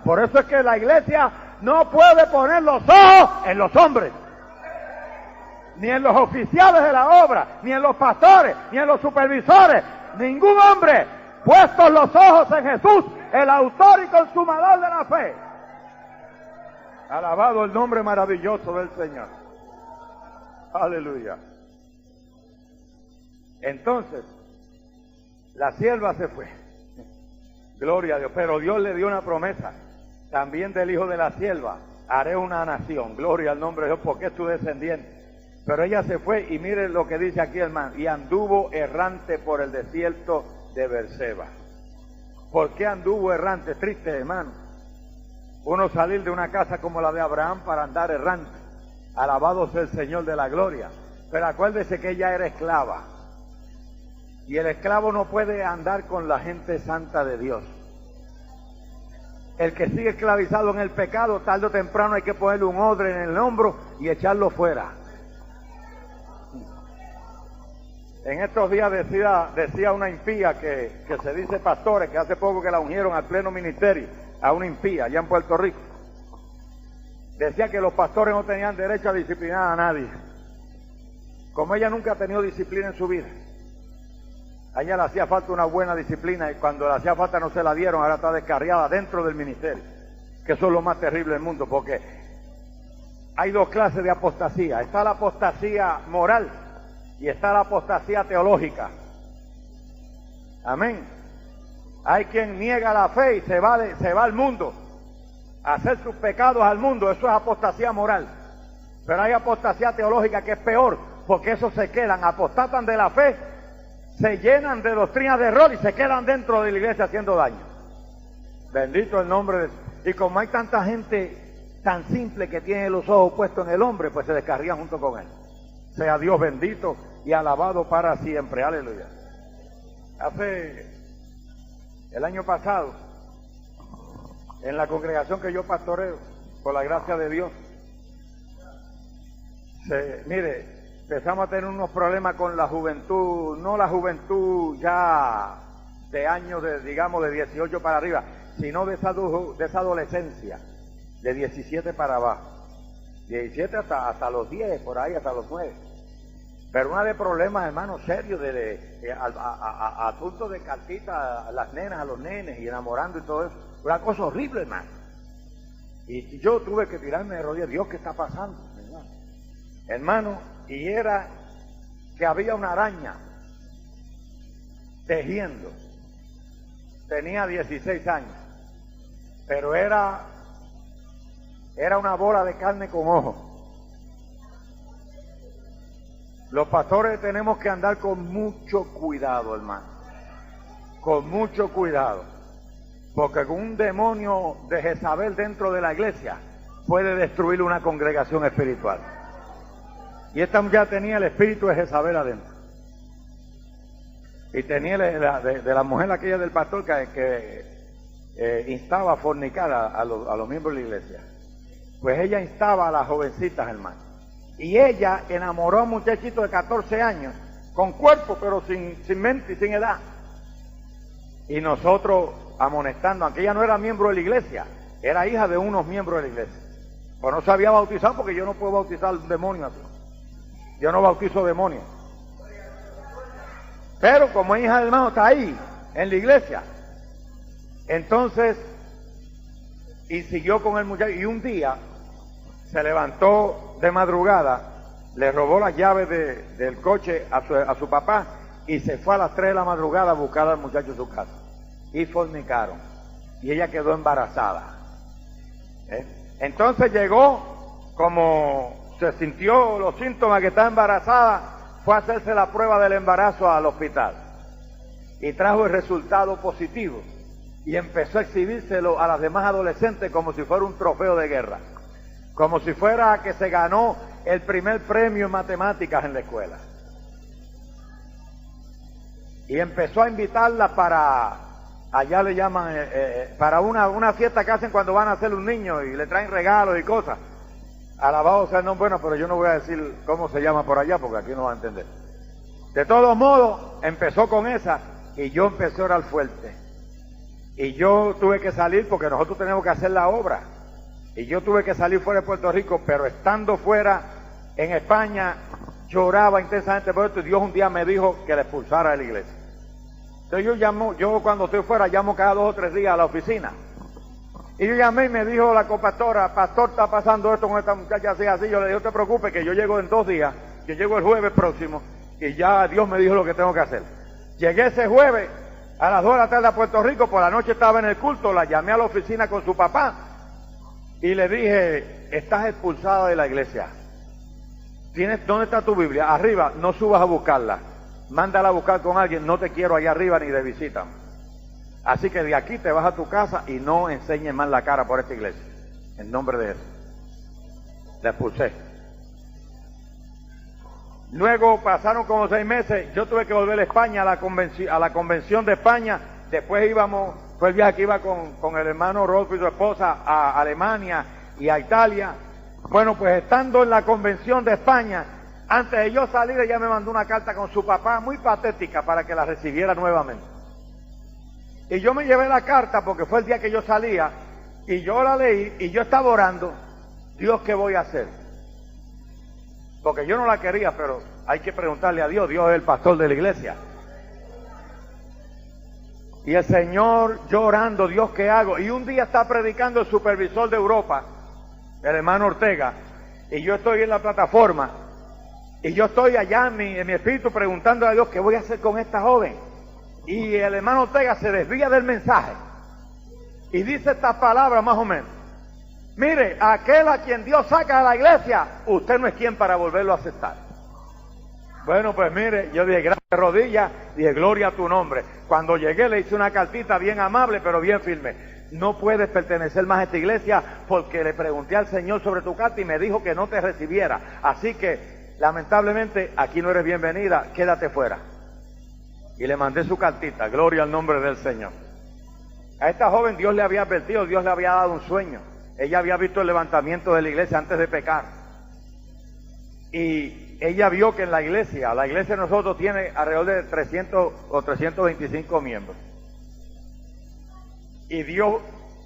Por eso es que la iglesia no puede poner los ojos en los hombres, ni en los oficiales de la obra, ni en los pastores, ni en los supervisores. Ningún hombre, puestos los ojos en Jesús, el autor y consumador de la fe. Alabado el nombre maravilloso del Señor. Aleluya. Entonces, la sierva se fue. Gloria a Dios. Pero Dios le dio una promesa. También del hijo de la sierva haré una nación. Gloria al nombre de Dios, porque es tu descendiente. Pero ella se fue y mire lo que dice aquí, hermano. Y anduvo errante por el desierto de Berseba. ¿Por qué anduvo errante? Triste, hermano. Uno salir de una casa como la de Abraham para andar errante. Alabado sea el Señor de la gloria. Pero acuérdese que ella era esclava. Y el esclavo no puede andar con la gente santa de Dios. El que sigue esclavizado en el pecado, tarde o temprano hay que ponerle un odre en el hombro y echarlo fuera. En estos días decía una impía que se dice pastores, que hace poco que la ungieron al pleno ministerio, a una impía allá en Puerto Rico. Decía que los pastores no tenían derecho a disciplinar a nadie. Como ella nunca ha tenido disciplina en su vida, a ella le hacía falta una buena disciplina y cuando le hacía falta no se la dieron, ahora está descarriada dentro del ministerio, que eso es lo más terrible del mundo, porque hay dos clases de apostasía. Está la apostasía moral y está la apostasía teológica. Amén. Hay quien niega la fe y se va al mundo a hacer sus pecados al mundo, eso es apostasía moral. Pero hay apostasía teológica que es peor, porque esos se quedan, apostatan de la fe, se llenan de doctrinas de error y se quedan dentro de la iglesia haciendo daño. Bendito el nombre de Dios. Y como hay tanta gente tan simple que tiene los ojos puestos en el hombre, pues se descarrían junto con él. Sea Dios bendito y alabado para siempre. Aleluya. El año pasado, en la congregación que yo pastoreo, por la gracia de Dios, empezamos a tener unos problemas con la juventud, no la juventud ya de años, digamos, de 18 para arriba, sino de esa adolescencia, de 17 para abajo. 17 hasta los 10, por ahí, hasta los 9. Pero una de problemas, hermano, serios, a punto de cartita a las nenas, a los nenes, y enamorando y todo eso. Una cosa horrible, hermano. Y yo tuve que tirarme de rodillas. Dios, ¿qué está pasando, hermano? Y era que había una araña tejiendo. Tenía 16 años, pero era una bola de carne con ojos. Los pastores tenemos que andar con mucho cuidado, hermano, con mucho cuidado, porque con un demonio de Jezabel dentro de la iglesia puede destruir una congregación espiritual. Y esta ya tenía el espíritu de Jezabel adentro. Y tenía de la mujer aquella del pastor que instaba a fornicar a los miembros de la iglesia. Pues ella instaba a las jovencitas, hermano. Y ella enamoró a un muchachito de 14 años, con cuerpo, pero sin mente y sin edad. Y nosotros amonestando, aunque ella no era miembro de la iglesia, era hija de unos miembros de la iglesia. Pues no se había bautizado, porque yo no puedo bautizar un demonio así. Yo no bautizo demonios. Pero como hija del hermano está ahí, en la iglesia. Entonces, y siguió con el muchacho. Y un día se levantó de madrugada, le robó las llaves del coche a su papá y se fue a las 3 de la madrugada a buscar al muchacho en su casa. Y fornicaron. Y ella quedó embarazada. Entonces llegó, como se sintió los síntomas que está embarazada, fue a hacerse la prueba del embarazo al hospital y trajo el resultado positivo y empezó a exhibírselo a las demás adolescentes como si fuera un trofeo de guerra, como si fuera que se ganó el primer premio en matemáticas en la escuela. Y empezó a invitarlas para, allá le llaman, para una fiesta que hacen cuando van a hacer un niño y le traen regalos y cosas. Alabado sea el nombre, bueno, pero yo no voy a decir cómo se llama por allá porque aquí no va a entender. De todos modos, empezó con esa y yo empecé a orar fuerte. Y yo tuve que salir porque nosotros tenemos que hacer la obra. Y yo tuve que salir fuera de Puerto Rico, pero estando fuera en España, lloraba intensamente por esto y Dios un día me dijo que la expulsara de la iglesia. Entonces yo cuando estoy fuera llamo cada 2 o 3 días a la oficina. Y yo llamé y me dijo la copastora, pastor, está pasando esto con esta muchacha así, así. Yo le dije, no te preocupes, que yo llego en 2 días, yo llego el jueves próximo, y ya Dios me dijo lo que tengo que hacer. Llegué ese jueves a las 2 de la tarde a Puerto Rico, por la noche estaba en el culto, la llamé a la oficina con su papá, y le dije, estás expulsada de la iglesia. ¿Dónde está tu Biblia? Arriba, no subas a buscarla, mándala a buscar con alguien, no te quiero allá arriba ni de visita. Así que de aquí te vas a tu casa y no enseñes más la cara por esta iglesia. En nombre de Jesús. La expulsé. Luego pasaron como 6 meses, yo tuve que volver a España, a la convención de España. Después fue el viaje que iba con el hermano Rodolfo y su esposa a Alemania y a Italia. Bueno, pues estando en la convención de España, antes de yo salir, ella me mandó una carta con su papá, muy patética, para que la recibiera nuevamente. Y yo me llevé la carta porque fue el día que yo salía, y yo la leí, y yo estaba orando, Dios, ¿qué voy a hacer? Porque yo no la quería, pero hay que preguntarle a Dios, Dios es el pastor de la iglesia. Y el Señor, yo orando, Dios, ¿qué hago? Y un día está predicando el supervisor de Europa, el hermano Ortega, y yo estoy en la plataforma, y yo estoy allá en mi espíritu preguntando a Dios, ¿qué voy a hacer con esta joven? Y el hermano Ortega se desvía del mensaje, y dice estas palabras más o menos: mire, aquel a quien Dios saca de la iglesia, usted no es quien para volverlo a aceptar. Bueno, pues mire, yo dije, gracias, rodillas, dije, gloria a tu nombre. Cuando llegué le hice una cartita bien amable, pero bien firme. No puedes pertenecer más a esta iglesia porque le pregunté al Señor sobre tu carta y me dijo que no te recibiera. Así que, lamentablemente, aquí no eres bienvenida, quédate fuera. Y le mandé su cartita, gloria al nombre del Señor. A esta joven Dios le había advertido, Dios le había dado un sueño. Ella había visto el levantamiento de la iglesia antes de pecar. Y ella vio que en la iglesia de nosotros tiene alrededor de 300 o 325 miembros. Y Dios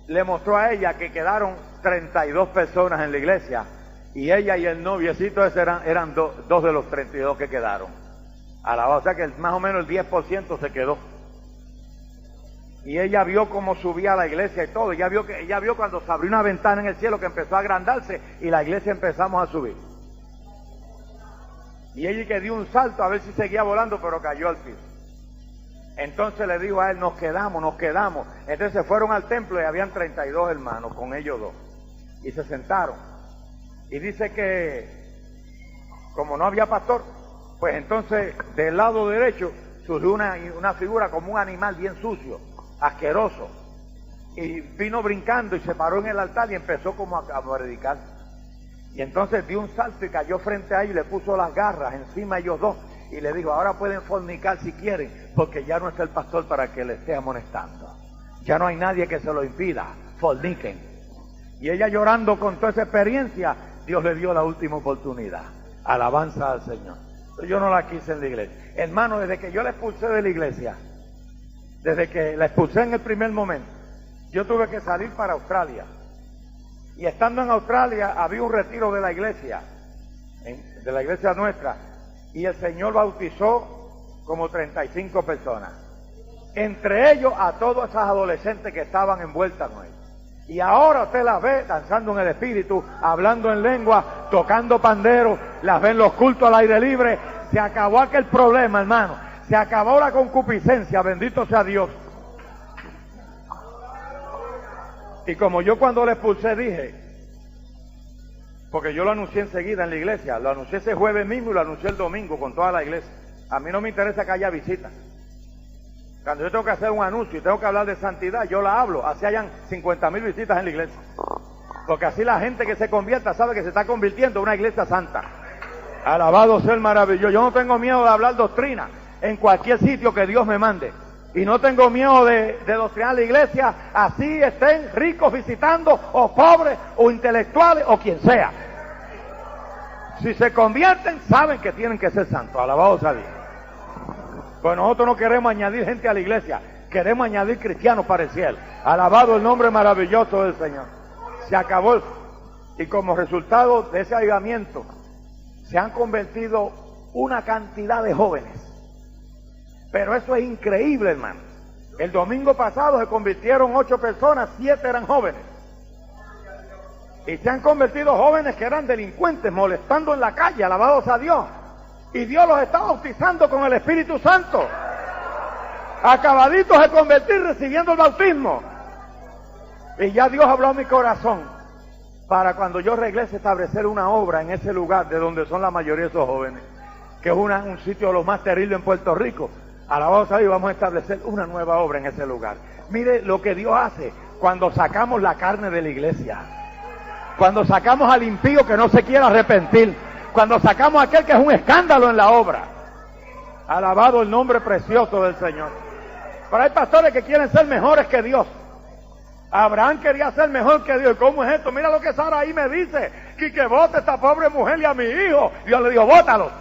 le mostró a ella que quedaron 32 personas en la iglesia. Y ella y el noviecito ese eran dos de los 32 que quedaron. Alabado, o sea que más o menos el 10% se quedó. Y ella vio cómo subía la iglesia y todo. Ella vio cuando se abrió una ventana en el cielo que empezó a agrandarse y la iglesia empezamos a subir. Y ella que dio un salto a ver si seguía volando, pero cayó al piso. Entonces le dijo a él, nos quedamos. Entonces se fueron al templo y habían 32 hermanos, con ellos 2. Y se sentaron. Y dice que, como no había pastor, pues entonces del lado derecho surgió una figura como un animal bien sucio, asqueroso. Y vino brincando y se paró en el altar y empezó como a predicar. Y entonces dio un salto y cayó frente a ellos y le puso las garras encima a ellos 2 y le dijo, ahora pueden fornicar si quieren, porque ya no está el pastor para que le esté amonestando. Ya no hay nadie que se lo impida, forniquen. Y ella llorando con toda esa experiencia, Dios le dio la última oportunidad. Alabanza al Señor. Yo no la quise en la iglesia. Hermano, desde que yo la expulsé de la iglesia, desde que la expulsé en el primer momento, yo tuve que salir para Australia. Y estando en Australia había un retiro de la iglesia nuestra, y el Señor bautizó como 35 personas. Entre ellos a todas esas adolescentes que estaban envueltas con él. Y ahora usted las ve danzando en el espíritu, hablando en lengua, tocando pandero, las ve en los cultos al aire libre. Se acabó aquel problema, hermano. Se acabó la concupiscencia, bendito sea Dios. Y como yo cuando le expulsé dije, porque yo lo anuncié enseguida en la iglesia, lo anuncié ese jueves mismo y lo anuncié el domingo con toda la iglesia. A mí no me interesa que haya visitas. Cuando yo tengo que hacer un anuncio y tengo que hablar de santidad, yo la hablo, así hayan 50,000 visitas en la iglesia. Porque así la gente que se convierta sabe que se está convirtiendo en una iglesia santa. Alabado sea el maravilloso. Yo no tengo miedo de hablar doctrina en cualquier sitio que Dios me mande. Y no tengo miedo de doctrinar la iglesia, así estén ricos visitando, o pobres, o intelectuales, o quien sea. Si se convierten, saben que tienen que ser santos. Alabado sea Dios. Pues nosotros no queremos añadir gente a la iglesia, queremos añadir cristianos para el cielo. Alabado el nombre maravilloso del Señor. Se acabó. Y como resultado de ese avivamiento, se han convertido una cantidad de jóvenes. Pero eso es increíble, hermano. El domingo pasado se convirtieron 8 personas, 7 eran jóvenes. Y se han convertido jóvenes que eran delincuentes, molestando en la calle, alabados a Dios. Y Dios los está bautizando con el Espíritu Santo. Acabaditos de convertir, recibiendo el bautismo. Y ya Dios habló a mi corazón para cuando yo regrese a establecer una obra en ese lugar de donde son la mayoría de esos jóvenes, que es un sitio de lo más terrible en Puerto Rico. Alabado sea Dios, vamos a establecer una nueva obra en ese lugar. Mire lo que Dios hace cuando sacamos la carne de la iglesia, cuando sacamos al impío que no se quiera arrepentir, Cuando sacamos a aquel que es un escándalo en la obra. Alabado el nombre precioso del Señor. Pero hay pastores que quieren ser mejores que Dios. Abraham quería ser mejor que Dios. ¿Cómo es esto? Mira lo que Sara ahí me dice. Que bote a esta pobre mujer y a mi hijo. Dios le dijo, bótalo.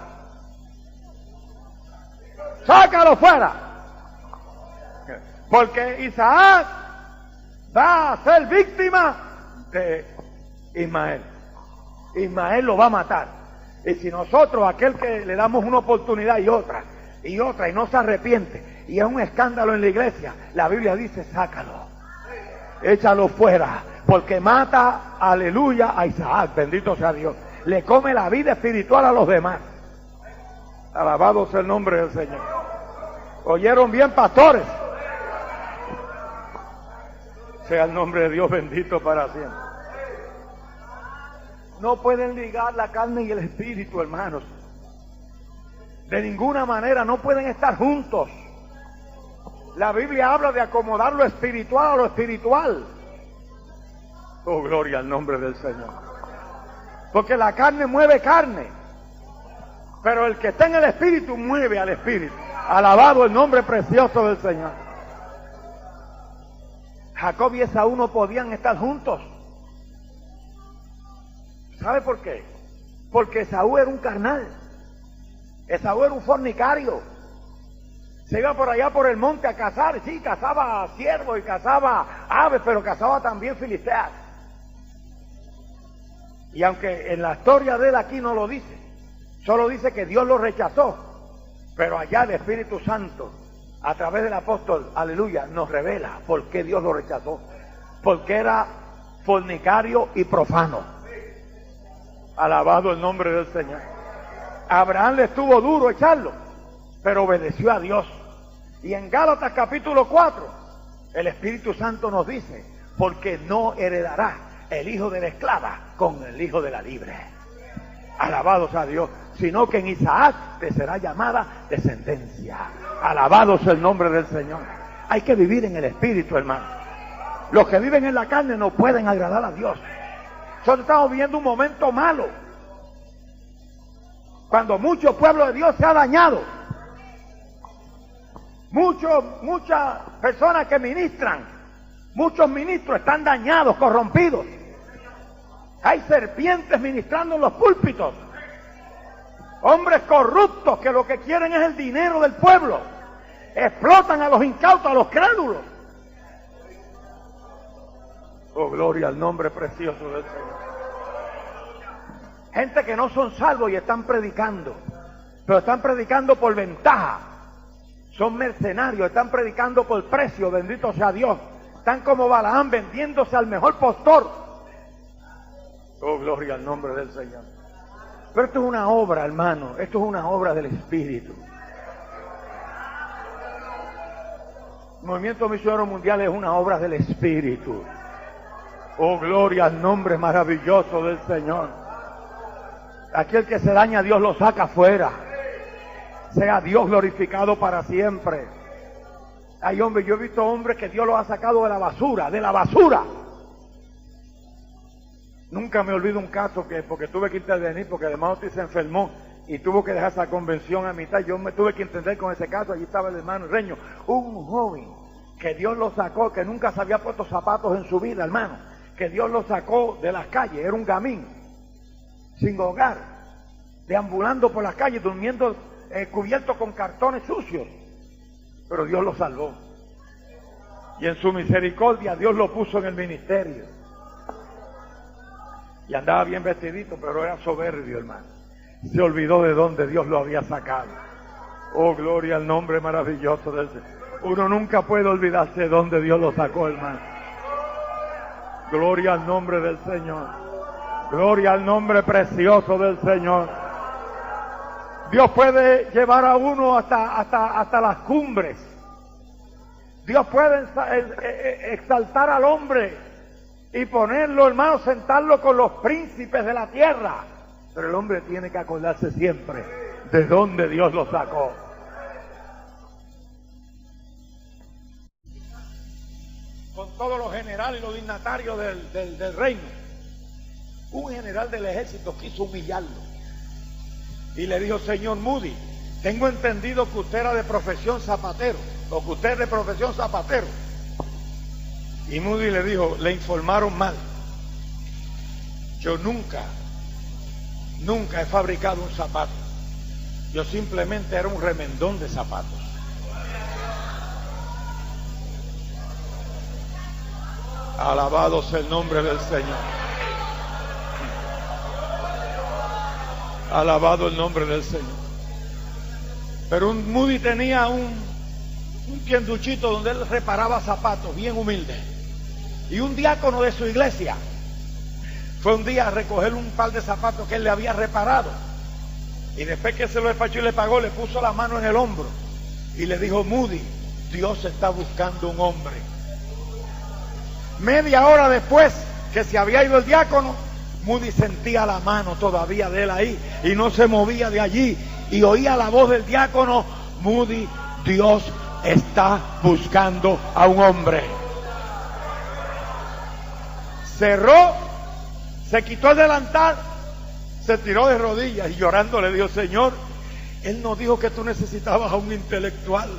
Sácalo fuera. Porque Isaac va a ser víctima de Ismael. Ismael lo va a matar. Y si nosotros, aquel que le damos una oportunidad y otra, y no se arrepiente, y es un escándalo en la iglesia, la Biblia dice, sácalo. Échalo fuera, porque mata, aleluya, a Isaac, bendito sea Dios. Le come la vida espiritual a los demás. Alabado sea el nombre del Señor. ¿Oyeron bien, pastores? Sea el nombre de Dios bendito para siempre. No pueden ligar la carne y el espíritu, hermanos. De ninguna manera, no pueden estar juntos. La Biblia habla de acomodar lo espiritual a lo espiritual. Oh, gloria al nombre del Señor. Porque la carne mueve carne, pero el que está en el espíritu mueve al espíritu. Alabado el nombre precioso del Señor. Jacob y Esaú no podían estar juntos. ¿Sabe por qué? Porque Esaú era un carnal. Esaú era un fornicario. Se iba por allá por el monte a cazar. Sí, cazaba ciervos y cazaba aves, pero cazaba también filisteas. Y aunque en la historia de él aquí no lo dice, solo dice que Dios lo rechazó. Pero allá el Espíritu Santo, a través del apóstol, aleluya, nos revela por qué Dios lo rechazó. Porque era fornicario y profano. Alabado el nombre del Señor. Abraham le estuvo duro echarlo, pero obedeció a Dios. Y en Gálatas capítulo 4, el Espíritu Santo nos dice, porque no heredará el hijo de la esclava con el hijo de la libre. Alabado sea Dios, sino que en Isaac te será llamada descendencia. Alabado sea el nombre del Señor. Hay que vivir en el Espíritu, hermano. Los que viven en la carne no pueden agradar a Dios. Nosotros estamos viviendo un momento malo, cuando mucho pueblo de Dios se ha dañado. Muchas personas que ministran, muchos ministros están dañados, corrompidos. Hay serpientes ministrando en los púlpitos. Hombres corruptos que lo que quieren es el dinero del pueblo. Explotan a los incautos, a los crédulos. Oh, gloria al nombre precioso del Señor. Gente que no son salvos y están predicando, pero están predicando por ventaja. Son mercenarios, están predicando por precio, bendito sea Dios. Están como Balaam vendiéndose al mejor postor. Oh, gloria al nombre del Señor. Pero esto es una obra, hermano, esto es una obra del Espíritu. El movimiento misionero mundial es una obra del Espíritu. Oh, gloria al nombre maravilloso del Señor. Aquel que se daña, Dios lo saca afuera. Sea Dios glorificado para siempre. Hay hombres, yo he visto hombres que Dios los ha sacado de la basura, de la basura. Nunca me olvido un caso que, porque tuve que intervenir, porque el hermano se enfermó y tuvo que dejar esa convención a mitad. Yo me tuve que entender con ese caso. Allí estaba el hermano Reño, un joven que Dios lo sacó, que nunca se había puesto zapatos en su vida, hermano, que Dios lo sacó de las calles, era un gamín, sin hogar, deambulando por las calles, durmiendo cubierto con cartones sucios, pero Dios lo salvó. Y en su misericordia Dios lo puso en el ministerio. Y andaba bien vestidito, pero era soberbio, hermano. Se olvidó de dónde Dios lo había sacado. Oh, gloria al nombre maravilloso del Señor. Uno nunca puede olvidarse de dónde Dios lo sacó, hermano. Gloria al nombre del Señor. Gloria al nombre precioso del Señor. Dios puede llevar a uno hasta las cumbres. Dios puede exaltar al hombre y ponerlo, hermano, sentarlo con los príncipes de la tierra. Pero el hombre tiene que acordarse siempre de dónde Dios lo sacó. Con todos los generales y los dignatarios del reino, un general del ejército quiso humillarlo. y le dijo: señor Moody, tengo entendido que usted era de profesión zapatero, o que usted es de profesión zapatero. Y Moody le dijo: le informaron mal. Yo nunca he fabricado un zapato. Yo simplemente era un remendón de zapatos. Alabado sea el nombre del Señor. Alabado el nombre del Señor. Pero Moody tenía un tienduchito donde él reparaba zapatos, bien humilde. Y un diácono de su iglesia fue un día a recoger un par de zapatos que él le había reparado. Y después que se lo despachó y le pagó, le puso la mano en el hombro y le dijo: Moody, Dios está buscando un hombre. Media hora después que se había ido el diácono, Moody sentía la mano todavía de él ahí y no se movía de allí, y oía la voz del diácono: Moody, Dios está buscando a un hombre. Cerró, se quitó el delantal, se tiró de rodillas y llorando le dijo: Señor, Él no dijo que tú necesitabas a un intelectual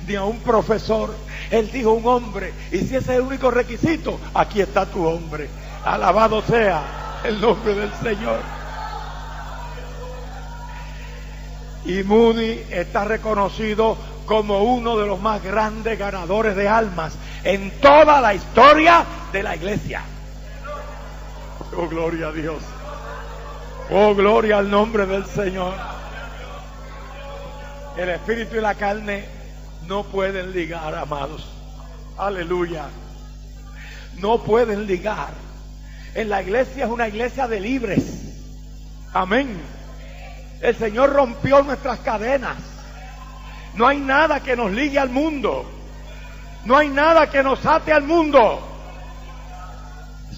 ni a un profesor. Él dijo un hombre, y si ese es el único requisito, aquí está tu hombre. Alabado sea el nombre del Señor. Y Moody está reconocido como uno de los más grandes ganadores de almas en toda la historia de la iglesia. Oh, gloria a Dios. Oh, gloria al nombre del Señor. El espíritu y la carne no pueden ligar, amados. Aleluya. No pueden ligar. En la iglesia es una iglesia de libres. Amén. El Señor rompió nuestras cadenas. No hay nada que nos ligue al mundo. No hay nada que nos ate al mundo.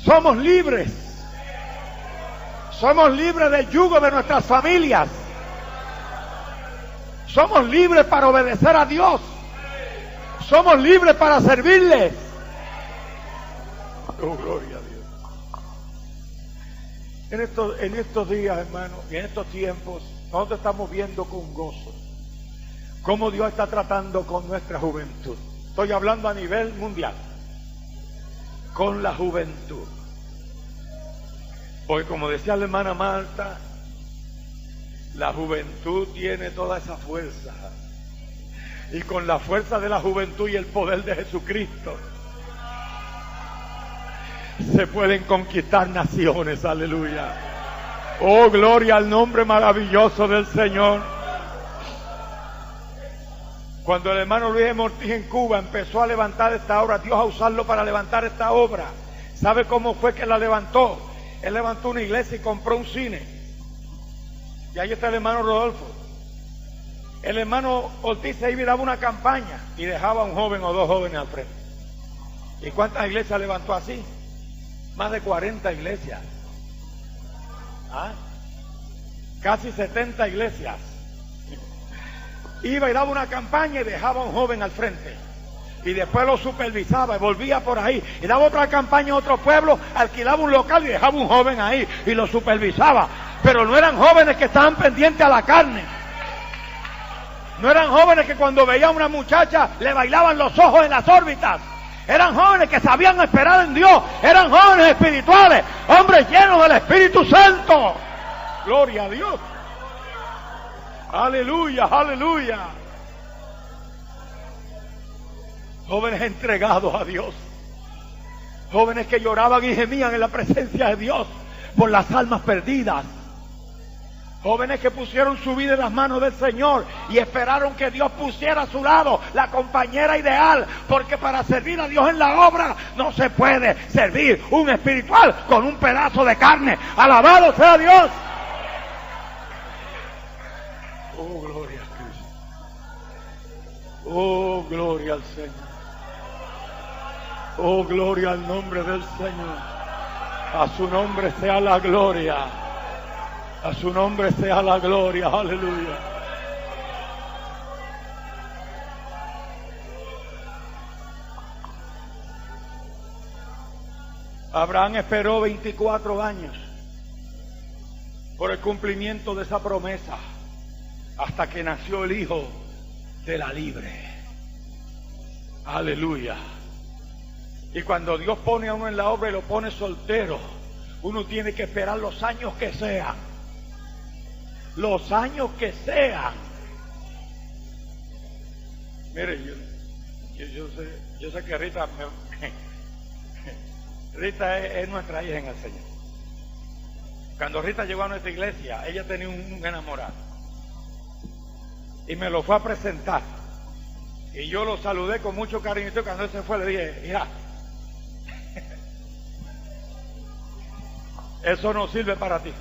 Somos libres. Somos libres del yugo de nuestras familias. Somos libres para obedecer a Dios. Somos libres para servirles. Oh, gloria a Dios. En estos días, hermanos, y en estos tiempos, nosotros estamos viendo con gozo cómo Dios está tratando con nuestra juventud. Estoy hablando a nivel mundial. Con la juventud. Porque como decía la hermana Marta, la juventud tiene toda esa fuerza. Y con la fuerza de la juventud y el poder de Jesucristo se pueden conquistar naciones. Aleluya. Oh, gloria al nombre maravilloso del Señor. Cuando el hermano Luis Mortiz en Cuba empezó a levantar esta obra, Dios a usarlo para levantar esta obra, ¿sabe cómo fue que la levantó? Él levantó una iglesia y compró un cine. Y ahí está el hermano Rodolfo. El hermano Ortiz se iba y daba una campaña y dejaba a un joven o dos jóvenes al frente. ¿Y cuántas iglesias levantó así? Más de 40 iglesias. ¿Ah? Casi 70 iglesias. Iba y daba una campaña y dejaba a un joven al frente. Y después lo supervisaba y volvía por ahí. Y daba otra campaña en otro pueblo, alquilaba un local y dejaba un joven ahí y lo supervisaba. Pero no eran jóvenes que estaban pendientes a la carne. No eran jóvenes que cuando veían a una muchacha le bailaban los ojos en las órbitas. Eran jóvenes que sabían esperar en Dios. Eran jóvenes espirituales, hombres llenos del Espíritu Santo. Gloria a Dios. Aleluya, aleluya. Jóvenes entregados a Dios. Jóvenes que lloraban y gemían en la presencia de Dios por las almas perdidas. Jóvenes que pusieron su vida en las manos del Señor y esperaron que Dios pusiera a su lado la compañera ideal, porque para servir a Dios en la obra no se puede servir un espiritual con un pedazo de carne. Alabado sea Dios. Oh, gloria a Cristo. Oh, gloria al Señor. Oh, gloria al nombre del Señor. A su nombre sea la gloria. A su nombre sea la gloria. Aleluya. Abraham esperó 24 años por el cumplimiento de esa promesa, hasta que nació el Hijo de la libre. Aleluya. Y cuando Dios pone a uno en la obra y lo pone soltero, uno tiene que esperar los años que sean. Los años que sean. Mire, yo sé que Rita es nuestra hija en el Señor. Cuando Rita llegó a nuestra iglesia, ella tenía un enamorado. Y me lo fue a presentar. Y yo lo saludé con mucho cariño. Y cuando él se fue le dije, mira, eso no sirve para ti.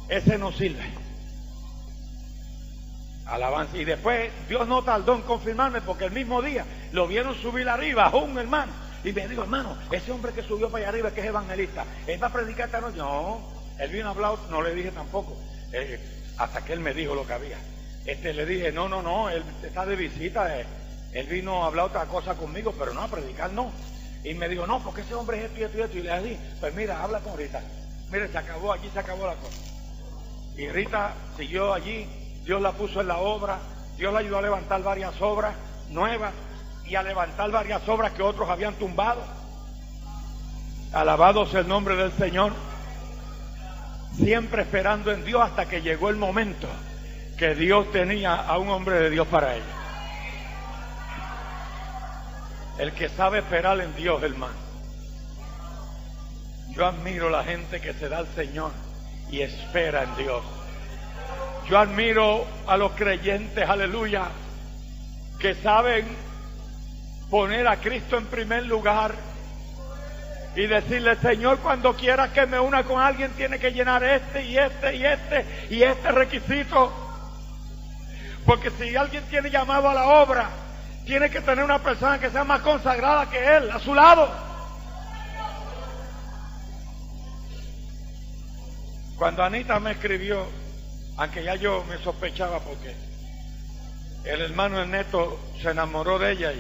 Ese no sirve. Alabanza. Y después Dios no tardó en confirmarme, porque el mismo día lo vieron subir arriba, un hermano. Y me dijo, hermano, ese hombre que subió para allá arriba, que es evangelista, ¿él va a predicar esta noche? No, él vino a hablar, no le dije tampoco, hasta que él me dijo lo que había. Le dije, no, él está de visita, él vino a hablar otra cosa conmigo, pero no, a predicar no. Y me dijo, no, porque ese hombre es esto y esto y esto. Y le dije, pues mira, habla con Rita. Mire, se acabó la cosa. Y Rita siguió allí, Dios la puso en la obra, Dios la ayudó a levantar varias obras nuevas y a levantar varias obras que otros habían tumbado. Alabado sea el nombre del Señor. Siempre esperando en Dios, hasta que llegó el momento que Dios tenía a un hombre de Dios para ella. El que sabe esperar en Dios, hermano. Yo admiro la gente que se da al Señor y espera en Dios. Yo admiro a los creyentes, aleluya, que saben poner a Cristo en primer lugar y decirle, Señor, cuando quieras que me una con alguien, tiene que llenar este requisito. Porque si alguien tiene llamado a la obra, tiene que tener una persona que sea más consagrada que él, a su lado. Cuando Anita me escribió, aunque ya yo me sospechaba, porque el hermano Ernesto se enamoró de ella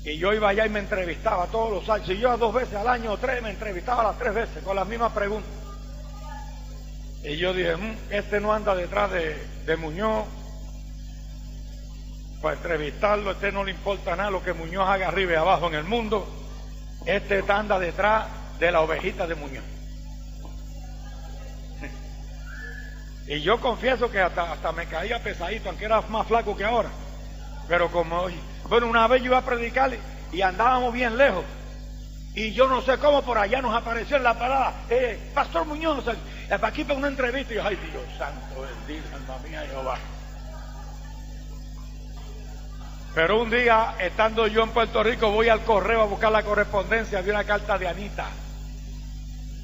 y yo iba allá y me entrevistaba todos los años. Si yo 2 veces al año o 3, me entrevistaba las 3 veces con las mismas preguntas. Y yo dije, este no anda detrás de Muñoz para entrevistarlo, este no le importa nada lo que Muñoz haga arriba y abajo en el mundo, este anda detrás de la ovejita de Muñoz. Y yo confieso que hasta me caía pesadito, aunque era más flaco que ahora. Pero bueno, una vez yo iba a predicar y andábamos bien lejos. Y yo no sé cómo por allá nos apareció en la parada, Pastor Muñoz, aquí para una entrevista. Y yo, ay, Dios santo, bendito, alma mía, Jehová. Pero un día, estando yo en Puerto Rico, voy al correo a buscar la correspondencia de una carta de Anita,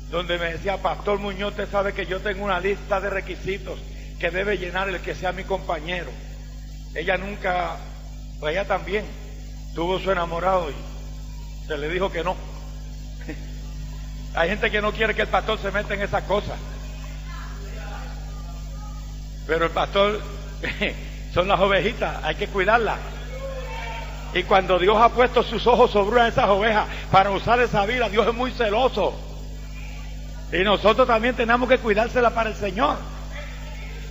donde me decía, Pastor Muñoz, usted sabe que yo tengo una lista de requisitos que debe llenar el que sea mi compañero. Ella nunca, pues ella también tuvo su enamorado y se le dijo que no. Hay gente que no quiere que el pastor se meta en esas cosas, pero el pastor son las ovejitas, hay que cuidarlas. Y cuando Dios ha puesto sus ojos sobre una de esas ovejas para usar esa vida, Dios es muy celoso. Y nosotros también tenemos que cuidársela para el Señor.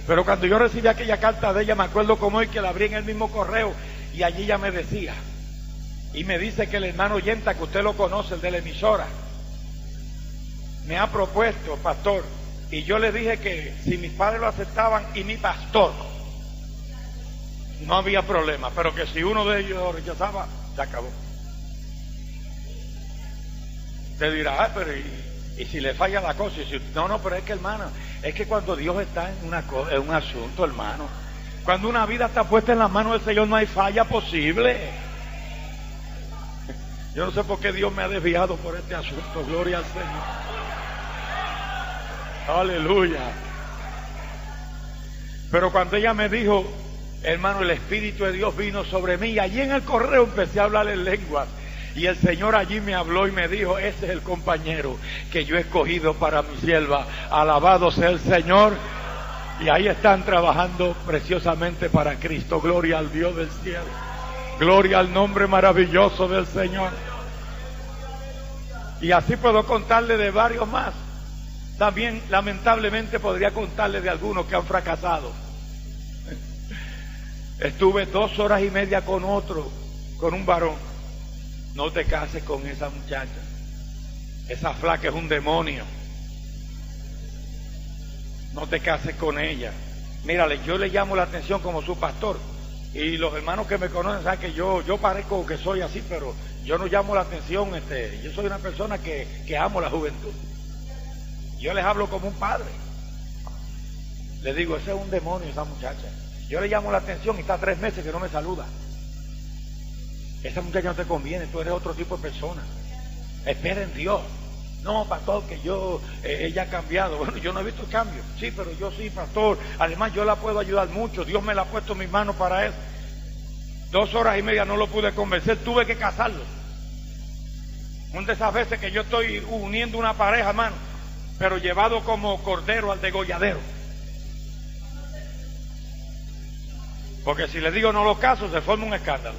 Pero cuando yo recibí aquella carta de ella, me acuerdo como hoy que la abrí en el mismo correo, y allí ella me decía, y me dice que el hermano Yenta, que usted lo conoce, el de la emisora, me ha propuesto, pastor, y yo le dije que si mis padres lo aceptaban y mi pastor, no había problema, pero que si uno de ellos lo rechazaba, se acabó. Te dirá, pero y si le falla la cosa, y si, no, pero es que, hermano, es que cuando Dios está en un asunto, hermano, cuando una vida está puesta en las manos del Señor, no hay falla posible. Yo no sé por qué Dios me ha desviado por este asunto, gloria al Señor. Aleluya. Pero cuando ella me dijo, hermano, el Espíritu de Dios vino sobre mí, y allí en el correo empecé a hablar en lenguas. Y el Señor allí me habló y me dijo, ese es el compañero que yo he escogido para mi sierva. Alabado sea el Señor. Y ahí están trabajando preciosamente para Cristo. Gloria al Dios del cielo. Gloria al nombre maravilloso del Señor. Y así puedo contarle de varios más. También, lamentablemente, podría contarles de algunos que han fracasado. Estuve 2 horas y media con un varón. No te cases con esa muchacha. Esa flaca es un demonio. No te cases con ella. Mírale, yo le llamo la atención como su pastor. Y los hermanos que me conocen saben que yo parezco que soy así, pero yo no llamo la atención. Yo soy una persona que amo la juventud. Yo les hablo como un padre. Les digo, ese es un demonio, esa muchacha. Yo le llamo la atención y está 3 meses que no me saluda. Esa muchacha no te conviene, tú eres otro tipo de persona. Espera en Dios. No, pastor, que ella ha cambiado. Bueno, yo no he visto el cambio. Sí, pero yo sí, pastor. Además, yo la puedo ayudar mucho. Dios me la ha puesto en mis manos para eso. 2 horas y media no lo pude convencer, tuve que casarlo. Una de esas veces que yo estoy uniendo una pareja, hermano, pero llevado como cordero al degolladero. Porque si le digo no lo caso, se forma un escándalo.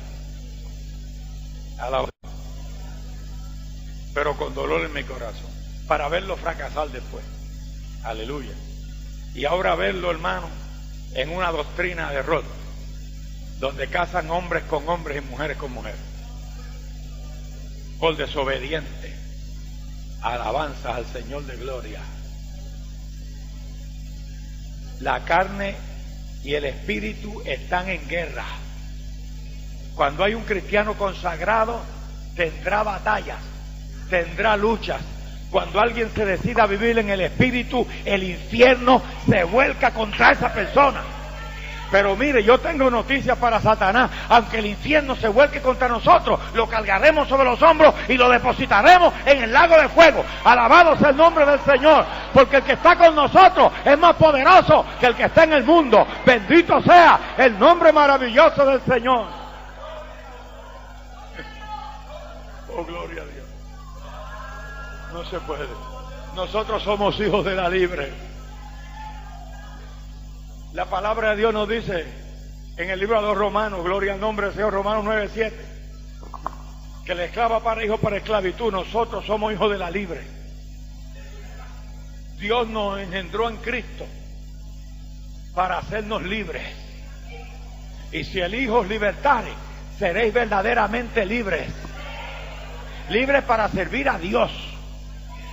Pero con dolor en mi corazón, para verlo fracasar después. Aleluya. Y ahora verlo, hermano, en una doctrina de error, donde casan hombres con hombres y mujeres con mujeres, por desobediente. Alabanzas al Señor de gloria. La carne y el espíritu están en guerra. Cuando hay un cristiano consagrado, tendrá batallas, tendrá luchas. Cuando alguien se decida vivir en el espíritu, el infierno se vuelca contra esa persona. Pero mire, yo tengo noticias para Satanás. Aunque el infierno se vuelque contra nosotros, lo cargaremos sobre los hombros y lo depositaremos en el lago de fuego. Alabado sea el nombre del Señor, porque el que está con nosotros es más poderoso que el que está en el mundo. Bendito sea el nombre maravilloso del Señor. Oh, gloria a Dios. No se puede. Nosotros somos hijos de la libre. La palabra de Dios nos dice en el libro de los Romanos, gloria al nombre del Señor, Romanos 9:7, que la esclava para hijo para esclavitud, nosotros somos hijos de la libre. Dios nos engendró en Cristo para hacernos libres. Y si el Hijo os libertare, seréis verdaderamente libres. Libres para servir a Dios.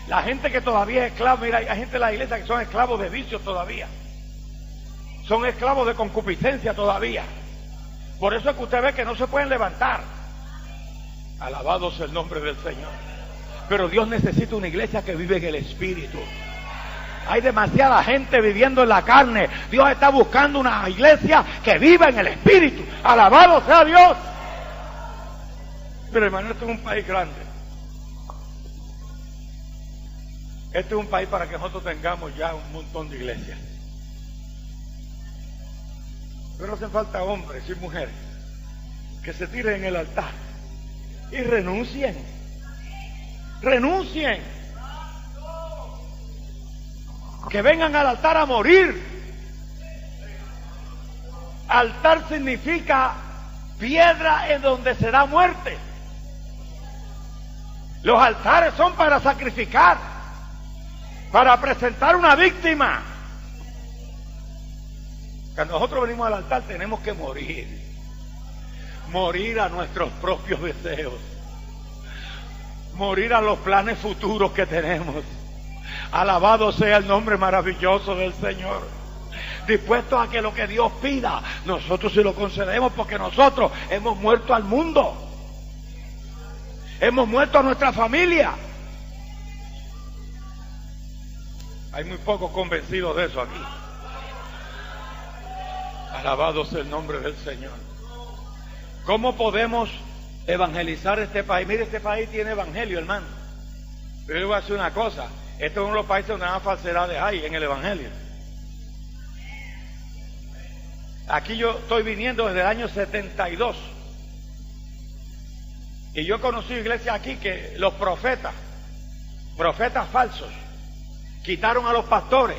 La gente que todavía es esclava, mira, hay gente en la iglesia que son esclavos de vicios todavía. Son esclavos de concupiscencia todavía. Por eso es que usted ve que no se pueden levantar. Alabado sea el nombre del Señor. Pero Dios necesita una iglesia que vive en el Espíritu. Hay demasiada gente viviendo en la carne. Dios está buscando una iglesia que viva en el Espíritu. Alabado sea Dios. Pero hermano, este es un país grande. Este es un país para que nosotros tengamos ya un montón de iglesias. Pero hacen falta hombres y mujeres que se tiren en el altar y renuncien. Renuncien. Que vengan al altar a morir. Altar significa piedra en donde se da muerte. Los altares son para sacrificar, para presentar una víctima. Cuando nosotros venimos al altar tenemos que morir. Morir a nuestros propios deseos. Morir a los planes futuros que tenemos. Alabado sea el nombre maravilloso del Señor. Dispuestos a que lo que Dios pida, nosotros se lo concedemos, porque nosotros hemos muerto al mundo. Hemos muerto a nuestra familia. Hay muy pocos convencidos de eso aquí. Alabado sea el nombre del Señor. ¿Cómo podemos evangelizar este país? Mire, este país tiene evangelio, hermano. Pero yo le voy a decir una cosa. Este es uno de los países donde más falsedades hay en el evangelio. Aquí yo estoy viniendo desde el año 72. Y yo he conocido iglesias aquí que los profetas falsos, quitaron a los pastores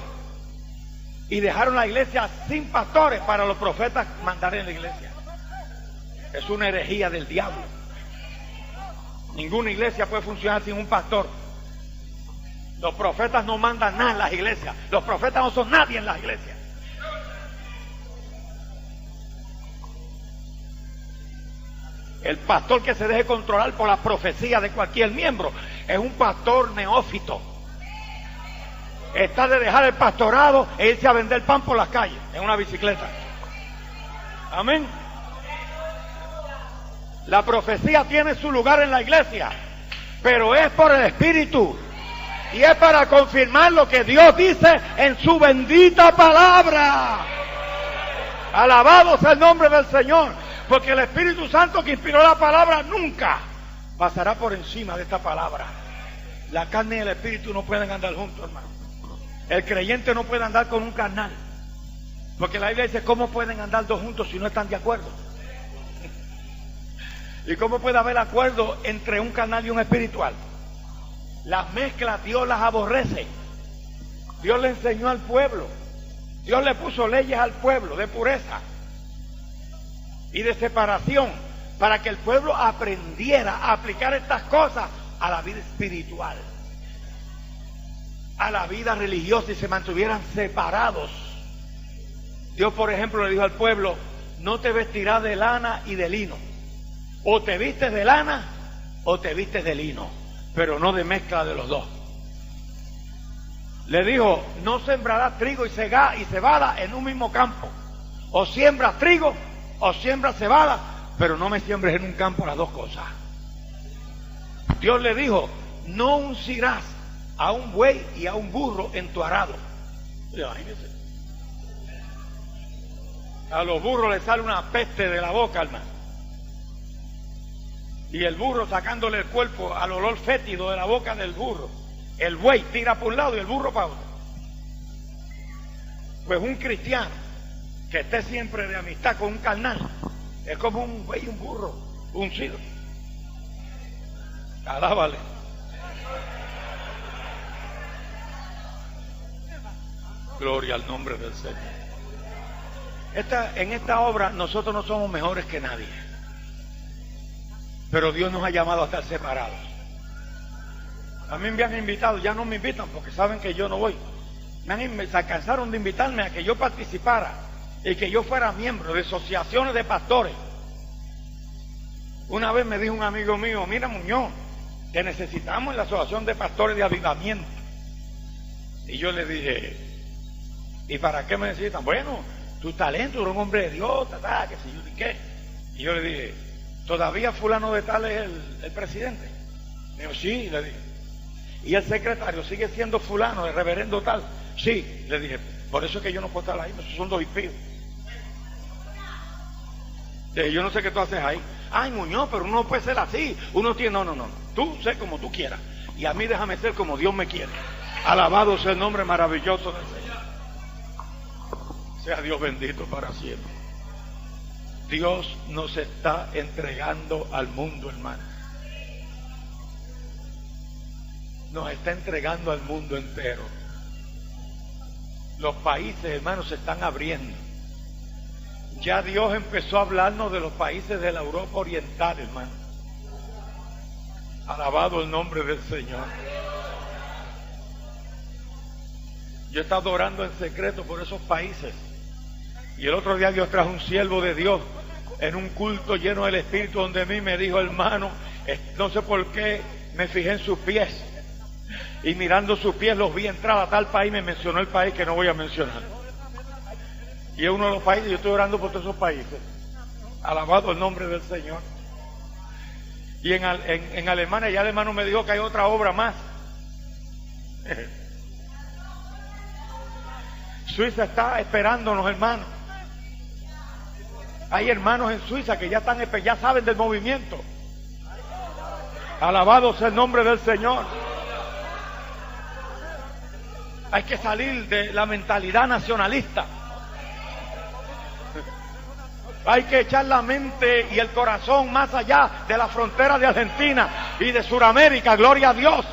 y dejaron la iglesia sin pastores para los profetas mandar en la iglesia. Es una herejía del diablo. Ninguna iglesia puede funcionar sin un pastor. Los profetas no mandan nada en las iglesias. Los profetas no son nadie en las iglesias. El pastor que se deje controlar por la profecía de cualquier miembro es un pastor neófito. Está de dejar el pastorado e irse a vender pan por las calles en una bicicleta. Amén. La profecía tiene su lugar en la iglesia, pero es por el Espíritu y es para confirmar lo que Dios dice en su bendita palabra. Alabado sea el nombre del Señor, porque el Espíritu Santo que inspiró la palabra nunca pasará por encima de esta palabra. La carne y el Espíritu no pueden andar juntos, hermano. El creyente no puede andar con un carnal, porque la Biblia dice: ¿cómo pueden andar dos juntos si no están de acuerdo? ¿Y cómo puede haber acuerdo entre un carnal y un espiritual? Las mezclas Dios las aborrece. Dios le enseñó al pueblo, Dios le puso leyes al pueblo de pureza y de separación, para que el pueblo aprendiera a aplicar estas cosas a la vida espiritual, a la vida religiosa, y se mantuvieran separados. Dios, por ejemplo, le dijo al pueblo: no te vestirás de lana y de lino. O te vistes de lana o te vistes de lino, pero no de mezcla de los dos. Le dijo: no sembrarás trigo y cebada en un mismo campo. O siembras trigo o siembras cebada, pero no me siembres en un campo las dos cosas. Dios le dijo: no uncirás a un buey y a un burro en tu arado. Imagínense. A los burros les sale una peste de la boca, hermano. Y el burro sacándole el cuerpo al olor fétido de la boca del burro. El buey tira por un lado y el burro para otro. Pues un cristiano que esté siempre de amistad con un carnal es como un buey y un burro uncido. Alábale. Gloria al nombre del Señor. En esta obra nosotros no somos mejores que nadie, pero Dios nos ha llamado a estar separados. A mí me han invitado, ya no me invitan porque saben que yo no voy. Se alcanzaron de invitarme a que yo participara y que yo fuera miembro de asociaciones de pastores. Una vez me dijo un amigo mío: mira, Muñoz, te necesitamos en la asociación de pastores de avivamiento. Y yo le dije: ¿y para qué me necesitan? Bueno, tu talento, eres un hombre de Dios, que si yo ni qué. Y yo le dije: ¿todavía fulano de tal es el presidente? Me dijo: sí. Le dije: ¿y el secretario sigue siendo fulano, el reverendo tal? Sí. Le dije: por eso es que yo no puedo estar ahí, esos son dos impíos. Le dije: yo no sé qué tú haces ahí. Ay, Muñoz, pero uno no puede ser así. Uno tiene... No. Tú sé como tú quieras. Y a mí déjame ser como Dios me quiere. Alabado sea el nombre maravilloso del Señor. Sea Dios bendito para siempre. Dios nos está entregando al mundo, hermano. Nos está entregando al mundo entero. Los países, hermanos, se están abriendo. Ya Dios empezó a hablarnos de los países de la Europa Oriental, hermano. Alabado el nombre del Señor. Yo he estado orando en secreto por esos países. Y el otro día Dios trajo un siervo de Dios en un culto lleno del Espíritu, donde a mí me dijo: hermano, no sé por qué me fijé en sus pies, y mirando sus pies los vi entrar a tal país. Me mencionó el país que no voy a mencionar, y es uno de los países. Yo estoy orando por todos esos países. Alabado el nombre del Señor. Y en Alemania, ya el hermano me dijo que hay otra obra más. Suiza está esperándonos, hermanos. Hay hermanos en Suiza que ya saben del movimiento. Alabado sea el nombre del Señor. Hay que salir de la mentalidad nacionalista. Hay que echar la mente y el corazón más allá de la frontera de Argentina y de Sudamérica. Gloria a Dios.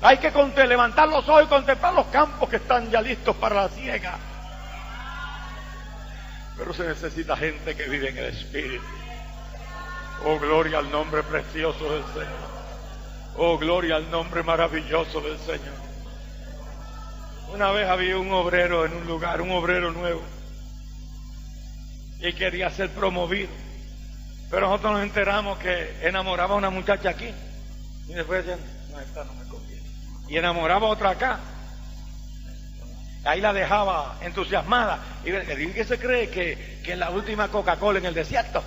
Hay que levantar los ojos y contemplar los campos que están ya listos para la siega. Pero se necesita gente que vive en el Espíritu. Oh, gloria al nombre precioso del Señor. Oh, gloria al nombre maravilloso del Señor. Una vez había un obrero en un lugar, un obrero nuevo, y quería ser promovido. Pero nosotros nos enteramos que enamoraba a una muchacha aquí. Y después decían, no, esta no me conviene. Y enamoraba a otra acá. Ahí la dejaba entusiasmada. Y ¿qué se cree? Que es la última Coca-Cola en el desierto.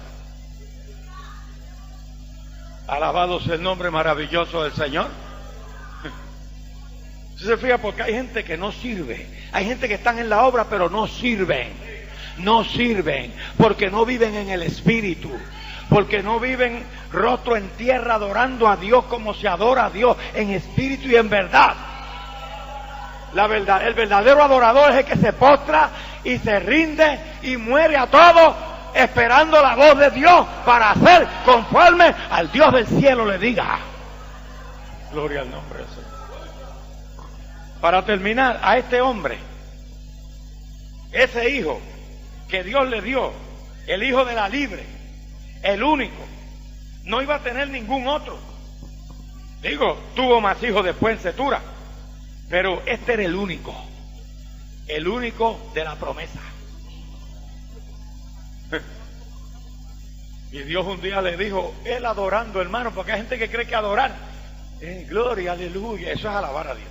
Alabado sea el nombre maravilloso del Señor. Se fija, porque hay gente que no sirve. Hay gente que están en la obra pero no sirven. No sirven porque no viven en el Espíritu. Porque no viven rostro en tierra adorando a Dios como se adora a Dios, en espíritu y en verdad. El verdadero adorador es el que se postra y se rinde y muere a todo, esperando la voz de Dios para hacer conforme al Dios del cielo le diga. Gloria al nombre del Señor. Para terminar, a este hombre, ese hijo que Dios le dio, el hijo de la libre, el único, no iba a tener ningún otro. Digo, tuvo más hijos después en Cetura, pero este era el único de la promesa. Y Dios un día le dijo, él adorando, hermano, porque hay gente que cree que adorar es gloria, aleluya, eso es alabar a Dios.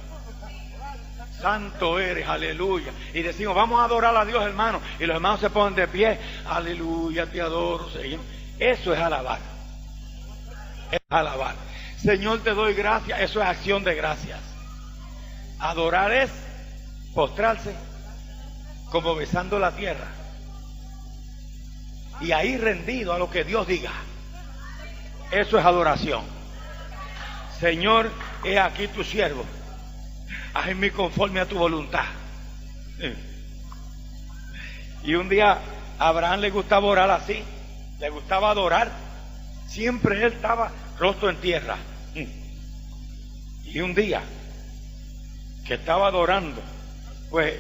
Santo eres, aleluya. Y decimos, vamos a adorar a Dios, hermano. Y los hermanos se ponen de pie, aleluya, te adoro, Señor. Eso es alabar. Es alabar. Señor, te doy gracias. Eso es acción de gracias. Adorar es postrarse como besando la tierra. Y ahí rendido a lo que Dios diga. Eso es adoración. Señor, he aquí tu siervo. Haz en mí conforme a tu voluntad. Y un día a Abraham le gustaba orar así. Le gustaba adorar. Siempre él estaba rostro en tierra. Y un día que estaba adorando, pues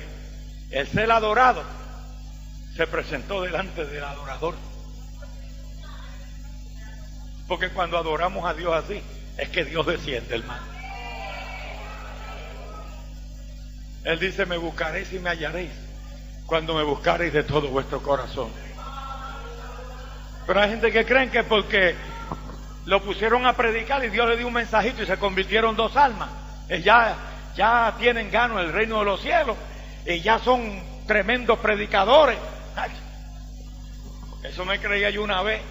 el ser adorado se presentó delante del adorador. Porque cuando adoramos a Dios así, es que Dios desciende, hermano. Él dice, me buscaréis y me hallaréis cuando me buscaréis de todo vuestro corazón. Pero hay gente que creen que porque lo pusieron a predicar y Dios le dio un mensajito y se convirtieron 2 almas, ya tienen gano el reino de los cielos y ya son tremendos predicadores. Ay, eso me creía yo una vez,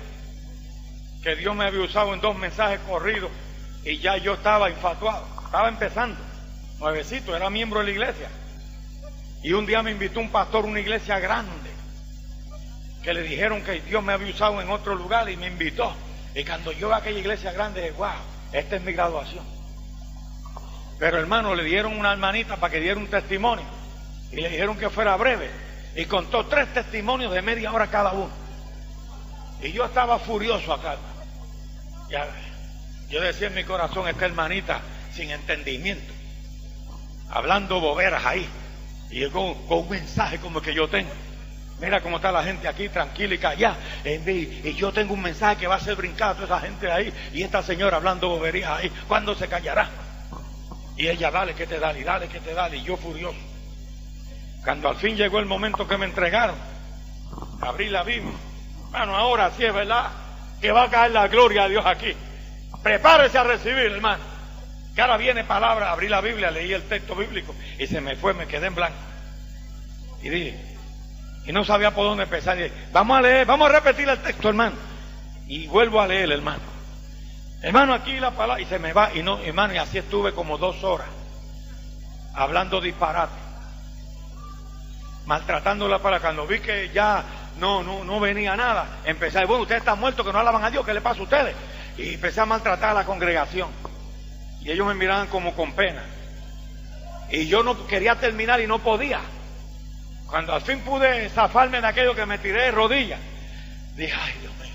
que Dios me había usado en 2 mensajes corridos y ya yo estaba infatuado, estaba empezando, nuevecito, era miembro de la iglesia. Y un día me invitó un pastor a una iglesia grande, que le dijeron que Dios me había usado en otro lugar y me invitó. Y cuando yo a aquella iglesia grande, dije, wow, esta es mi graduación. Pero hermano, le dieron una hermanita para que diera un testimonio y le dijeron que fuera breve y contó 3 testimonios de media hora cada uno. Y yo estaba furioso acá. Ya, yo decía en mi corazón, esta hermanita sin entendimiento, hablando boberas ahí, y yo con un mensaje como el que yo tengo. Mira cómo está la gente aquí tranquila y callada, y yo tengo un mensaje que va a hacer brincar a toda esa gente ahí, y esta señora hablando boberías ahí. ¿Cuándo se callará? Y ella, dale que te dale, y dale que te dale, y yo furioso. Cuando al fin llegó el momento que me entregaron, abrí la Biblia. Hermano, ahora sí es verdad que va a caer la gloria de Dios aquí. Prepárese a recibir, hermano, que ahora viene palabra. Abrí la Biblia, leí el texto bíblico y se me fue, me quedé en blanco. Y dije, y no sabía por dónde empezar. Y dije, vamos a leer, vamos a repetir el texto, hermano. Y vuelvo a leer, hermano. Hermano, aquí la palabra, y se me va, y no, hermano, y así estuve como 2 horas hablando disparate, maltratándola. Para cuando vi que ya no venía nada, empecé a decir, bueno, ustedes están muertos, que no alaban a Dios, ¿qué le pasa a ustedes? Y empecé a maltratar a la congregación, y ellos me miraban como con pena, y yo no quería terminar y no podía. Cuando al fin pude zafarme de aquello, que me tiré de rodillas, dije, ay Dios mío,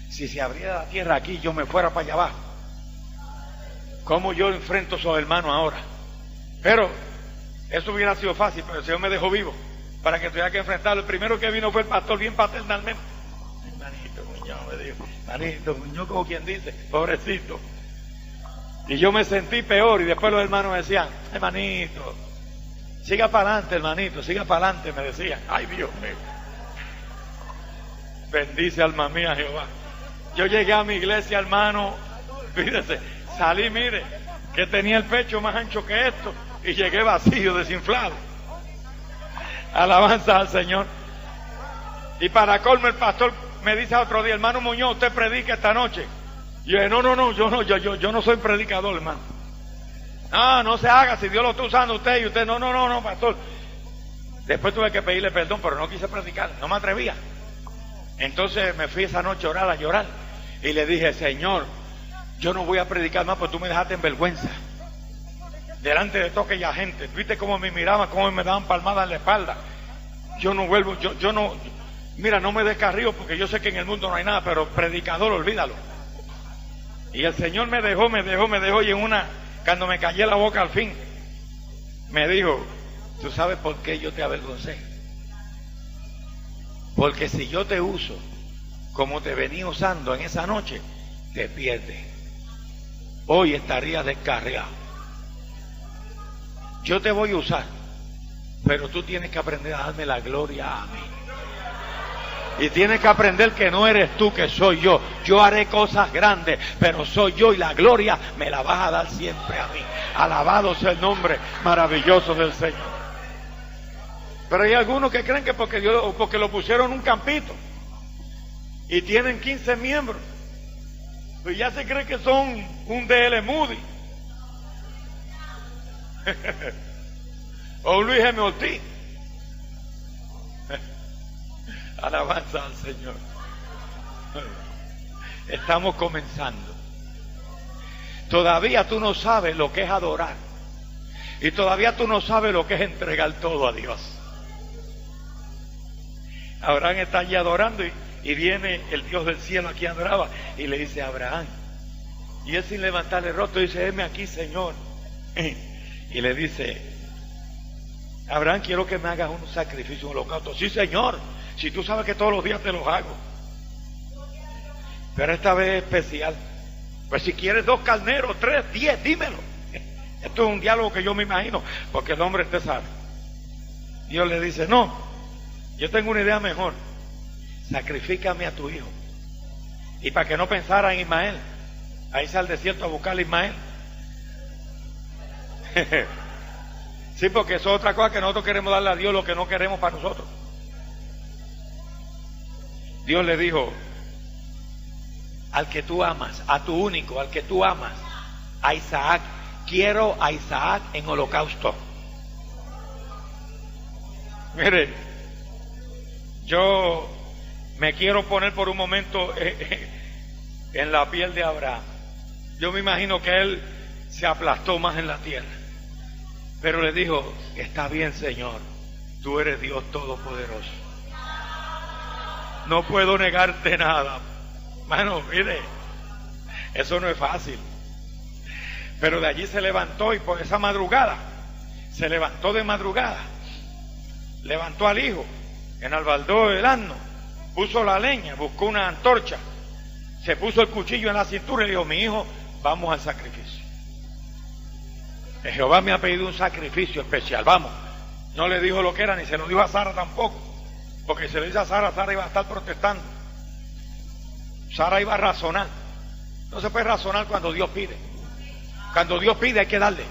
si se abriera la tierra aquí, yo me fuera para allá abajo. ¿Cómo yo enfrento a esos hermanos ahora? Pero eso hubiera sido fácil, pero el Señor me dejó vivo para que tuviera que enfrentarlo. El primero que vino fue el pastor, bien paternalmente. Manito Muñoz, me dijo, manito Muñoz, como quien dice, pobrecito. Y yo me sentí peor, y después los hermanos me decían, hermanito, siga para adelante, hermanito, siga para adelante, me decían. Ay, Dios mío. Bendice, alma mía, Jehová. Yo llegué a mi iglesia, hermano, fíjese, salí, mire, que tenía el pecho más ancho que esto, y llegué vacío, desinflado. Alabanza al Señor. Y para colmo, el pastor me dice otro día, hermano Muñoz, usted predica esta noche. Y yo dije, yo no soy predicador, hermano. No se haga, si Dios lo está usando usted, y usted, no, pastor. Después tuve que pedirle perdón, pero no quise predicar, no me atrevía. Entonces me fui esa noche a llorar, y le dije, Señor, yo no voy a predicar más, porque tú me dejaste en vergüenza. Delante de toda aquella gente, viste cómo me miraban, cómo me daban palmadas en la espalda. Yo no vuelvo, yo no, mira, no me descarrío, porque yo sé que en el mundo no hay nada, pero predicador, olvídalo. Y el Señor me dejó, y cuando me callé la boca al fin, me dijo, ¿tú sabes por qué yo te avergoncé? Porque si yo te uso como te venía usando en esa noche, te pierdes. Hoy estarías descarriado. Yo te voy a usar, pero tú tienes que aprender a darme la gloria a mí. Y tienes que aprender que no eres tú, que soy yo. Yo haré cosas grandes, pero soy yo, y la gloria me la vas a dar siempre a mí. Alabado sea el nombre maravilloso del Señor. Pero hay algunos que creen que porque lo pusieron en un campito y tienen 15 miembros, pues ya se cree que son un D.L. Moody o un Luis M. Ortiz. Alabanza al Señor. Estamos comenzando. Todavía tú no sabes lo que es adorar, y todavía tú no sabes lo que es entregar todo a Dios. Abraham está allí adorando, y viene el Dios del cielo aquí adoraba, y le dice a Abraham, y él sin levantarle el rostro dice, heme aquí, Señor. Y le dice, Abraham, quiero que me hagas un sacrificio, un holocausto. Sí, Señor, si tú sabes que todos los días te los hago, pero esta vez es especial. Pues si quieres 2 carneros, 3, 10, dímelo. Esto es un diálogo que yo me imagino, porque el hombre te sabe. Dios le dice, no, yo tengo una idea mejor. Sacrifícame a tu hijo. Y para que no pensara en Ismael, ahí sale al desierto a buscar a Ismael. Sí, porque eso es otra cosa, que nosotros queremos darle a Dios lo que no queremos para nosotros. Dios le dijo, al que tú amas, a tu único, al que tú amas, a Isaac, quiero a Isaac en holocausto. Mire, yo me quiero poner por un momento en la piel de Abraham. Yo me imagino que él se aplastó más en la tierra, pero le dijo, está bien, Señor, tú eres Dios todopoderoso, no puedo negarte nada. Mano, mire, eso no es fácil. Pero de allí se levantó, y por esa madrugada, se levantó de madrugada, levantó al hijo, enalbardó el asno, puso la leña, buscó una antorcha, se puso el cuchillo en la cintura y le dijo, mi hijo, vamos al sacrificio. Jehová me ha pedido un sacrificio especial, vamos. No le dijo lo que era, ni se lo dijo a Sara tampoco, porque si se lo dice a Sara, Sara iba a estar protestando. Sara iba a razonar. No se puede razonar cuando Dios pide. Cuando Dios pide hay que darle,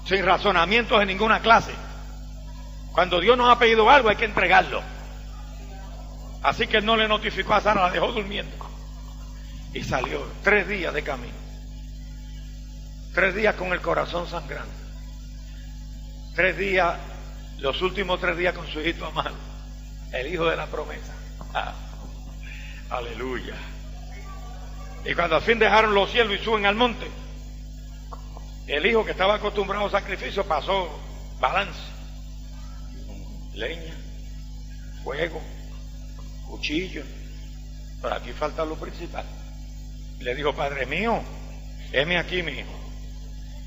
sin razonamientos de ninguna clase. Cuando Dios nos ha pedido algo hay que entregarlo. Así que él no le notificó a Sara, la dejó durmiendo y salió 3 días de camino, 3 días con el corazón sangrando, 3 días, los últimos 3 días con su hijito amado, el hijo de la promesa. Aleluya. Y cuando al fin dejaron los cielos y suben al monte, el hijo que estaba acostumbrado a sacrificio pasó balance, leña, fuego, cuchillo, pero aquí falta lo principal. Le dijo, Padre mío, heme aquí, mi hijo,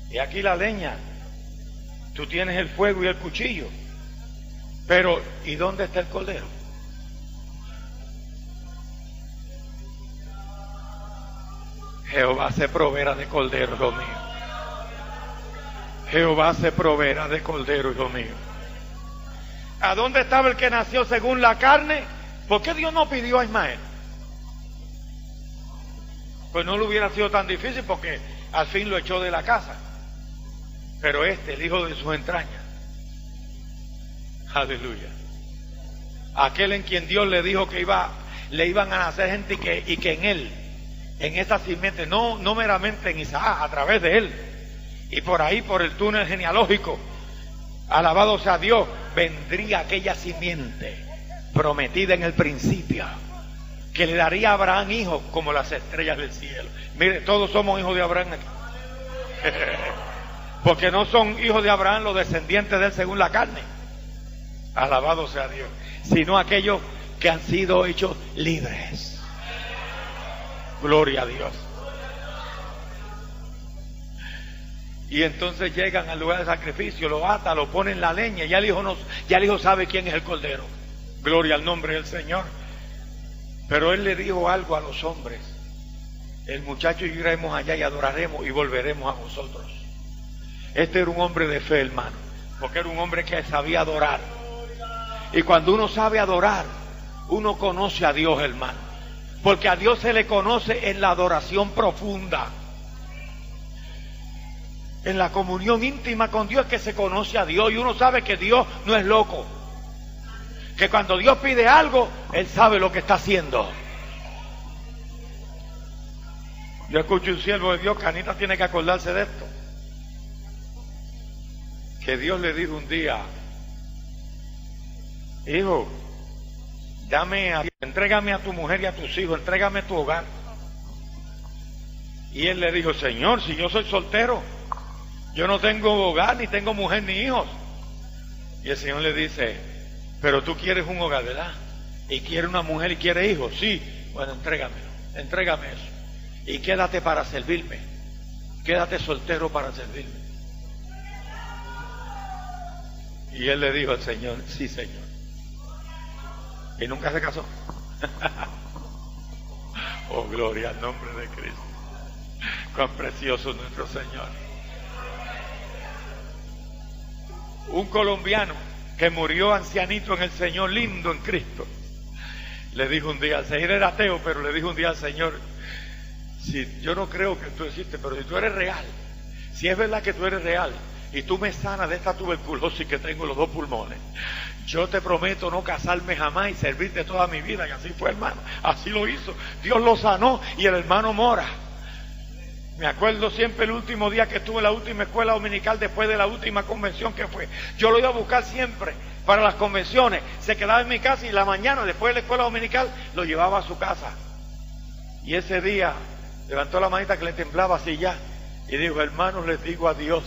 y aquí la leña, tú tienes el fuego y el cuchillo, pero ¿y dónde está el cordero? Jehová se proveerá de cordero, hijo mío. Jehová se proveerá de cordero, hijo mío. ¿A dónde estaba el que nació según la carne? ¿Por qué Dios no pidió a Ismael? Pues no le hubiera sido tan difícil, porque al fin lo echó de la casa. Pero el hijo de sus entrañas, aleluya, aquel en quien Dios le dijo que le iban a nacer gente y que en él, en esa simiente, no meramente en Isaac, a través de él, y por ahí, por el túnel genealógico, alabado sea Dios, vendría aquella simiente prometida en el principio, que le daría a Abraham hijos como las estrellas del cielo. Mire, todos somos hijos de Abraham aquí. Porque no son hijos de Abraham los descendientes de él según la carne, alabado sea Dios, sino aquellos que han sido hechos libres. Gloria a Dios. Y entonces llegan al lugar de sacrificio, lo ata, lo pone en la leña, ya el hijo sabe quién es el cordero. Gloria al nombre del Señor. Pero él le dijo algo a los hombres: el muchacho y yo iremos allá y adoraremos y volveremos a vosotros. Este era un hombre de fe, hermano, porque era un hombre que sabía adorar. Y cuando uno sabe adorar, uno conoce a Dios, hermano, porque a Dios se le conoce en la adoración profunda, en la comunión íntima con Dios, que se conoce a Dios. Y uno sabe que Dios no es loco, que cuando Dios pide algo, Él sabe lo que está haciendo. Yo escucho un siervo de Dios, Canita tiene que acordarse de esto, que Dios le dijo un día: hijo, entrégame a tu mujer y a tus hijos, entrégame tu hogar. Y él le dijo: Señor, si yo soy soltero, yo no tengo hogar, ni tengo mujer ni hijos. Y el Señor le dice: pero tú quieres un hogar, ¿verdad? Y quieres una mujer y quieres hijos. Sí, bueno, entrégame eso. Y quédate para servirme. Quédate soltero para servirme. Y él le dijo al Señor: sí, Señor. Y nunca se casó. Oh, gloria al nombre de Cristo. Cuán precioso es nuestro Señor. Un colombiano que murió ancianito en el Señor, lindo en Cristo, le dijo un día al Señor, era ateo, pero le dijo un día al Señor: si yo no creo que tú existes, pero si tú eres real, si es verdad que tú eres real y tú me sanas de esta tuberculosis que tengo en los 2 pulmones, yo te prometo no casarme jamás y servirte toda mi vida. Y así fue, hermano, así lo hizo. Dios lo sanó y el hermano mora. Me acuerdo siempre el último día que estuve en la última escuela dominical, después de la última convención que fue. Yo lo iba a buscar siempre para las convenciones. Se quedaba en mi casa y la mañana, después de la escuela dominical, lo llevaba a su casa. Y ese día levantó la manita que le temblaba así ya y dijo: hermanos, les digo adiós,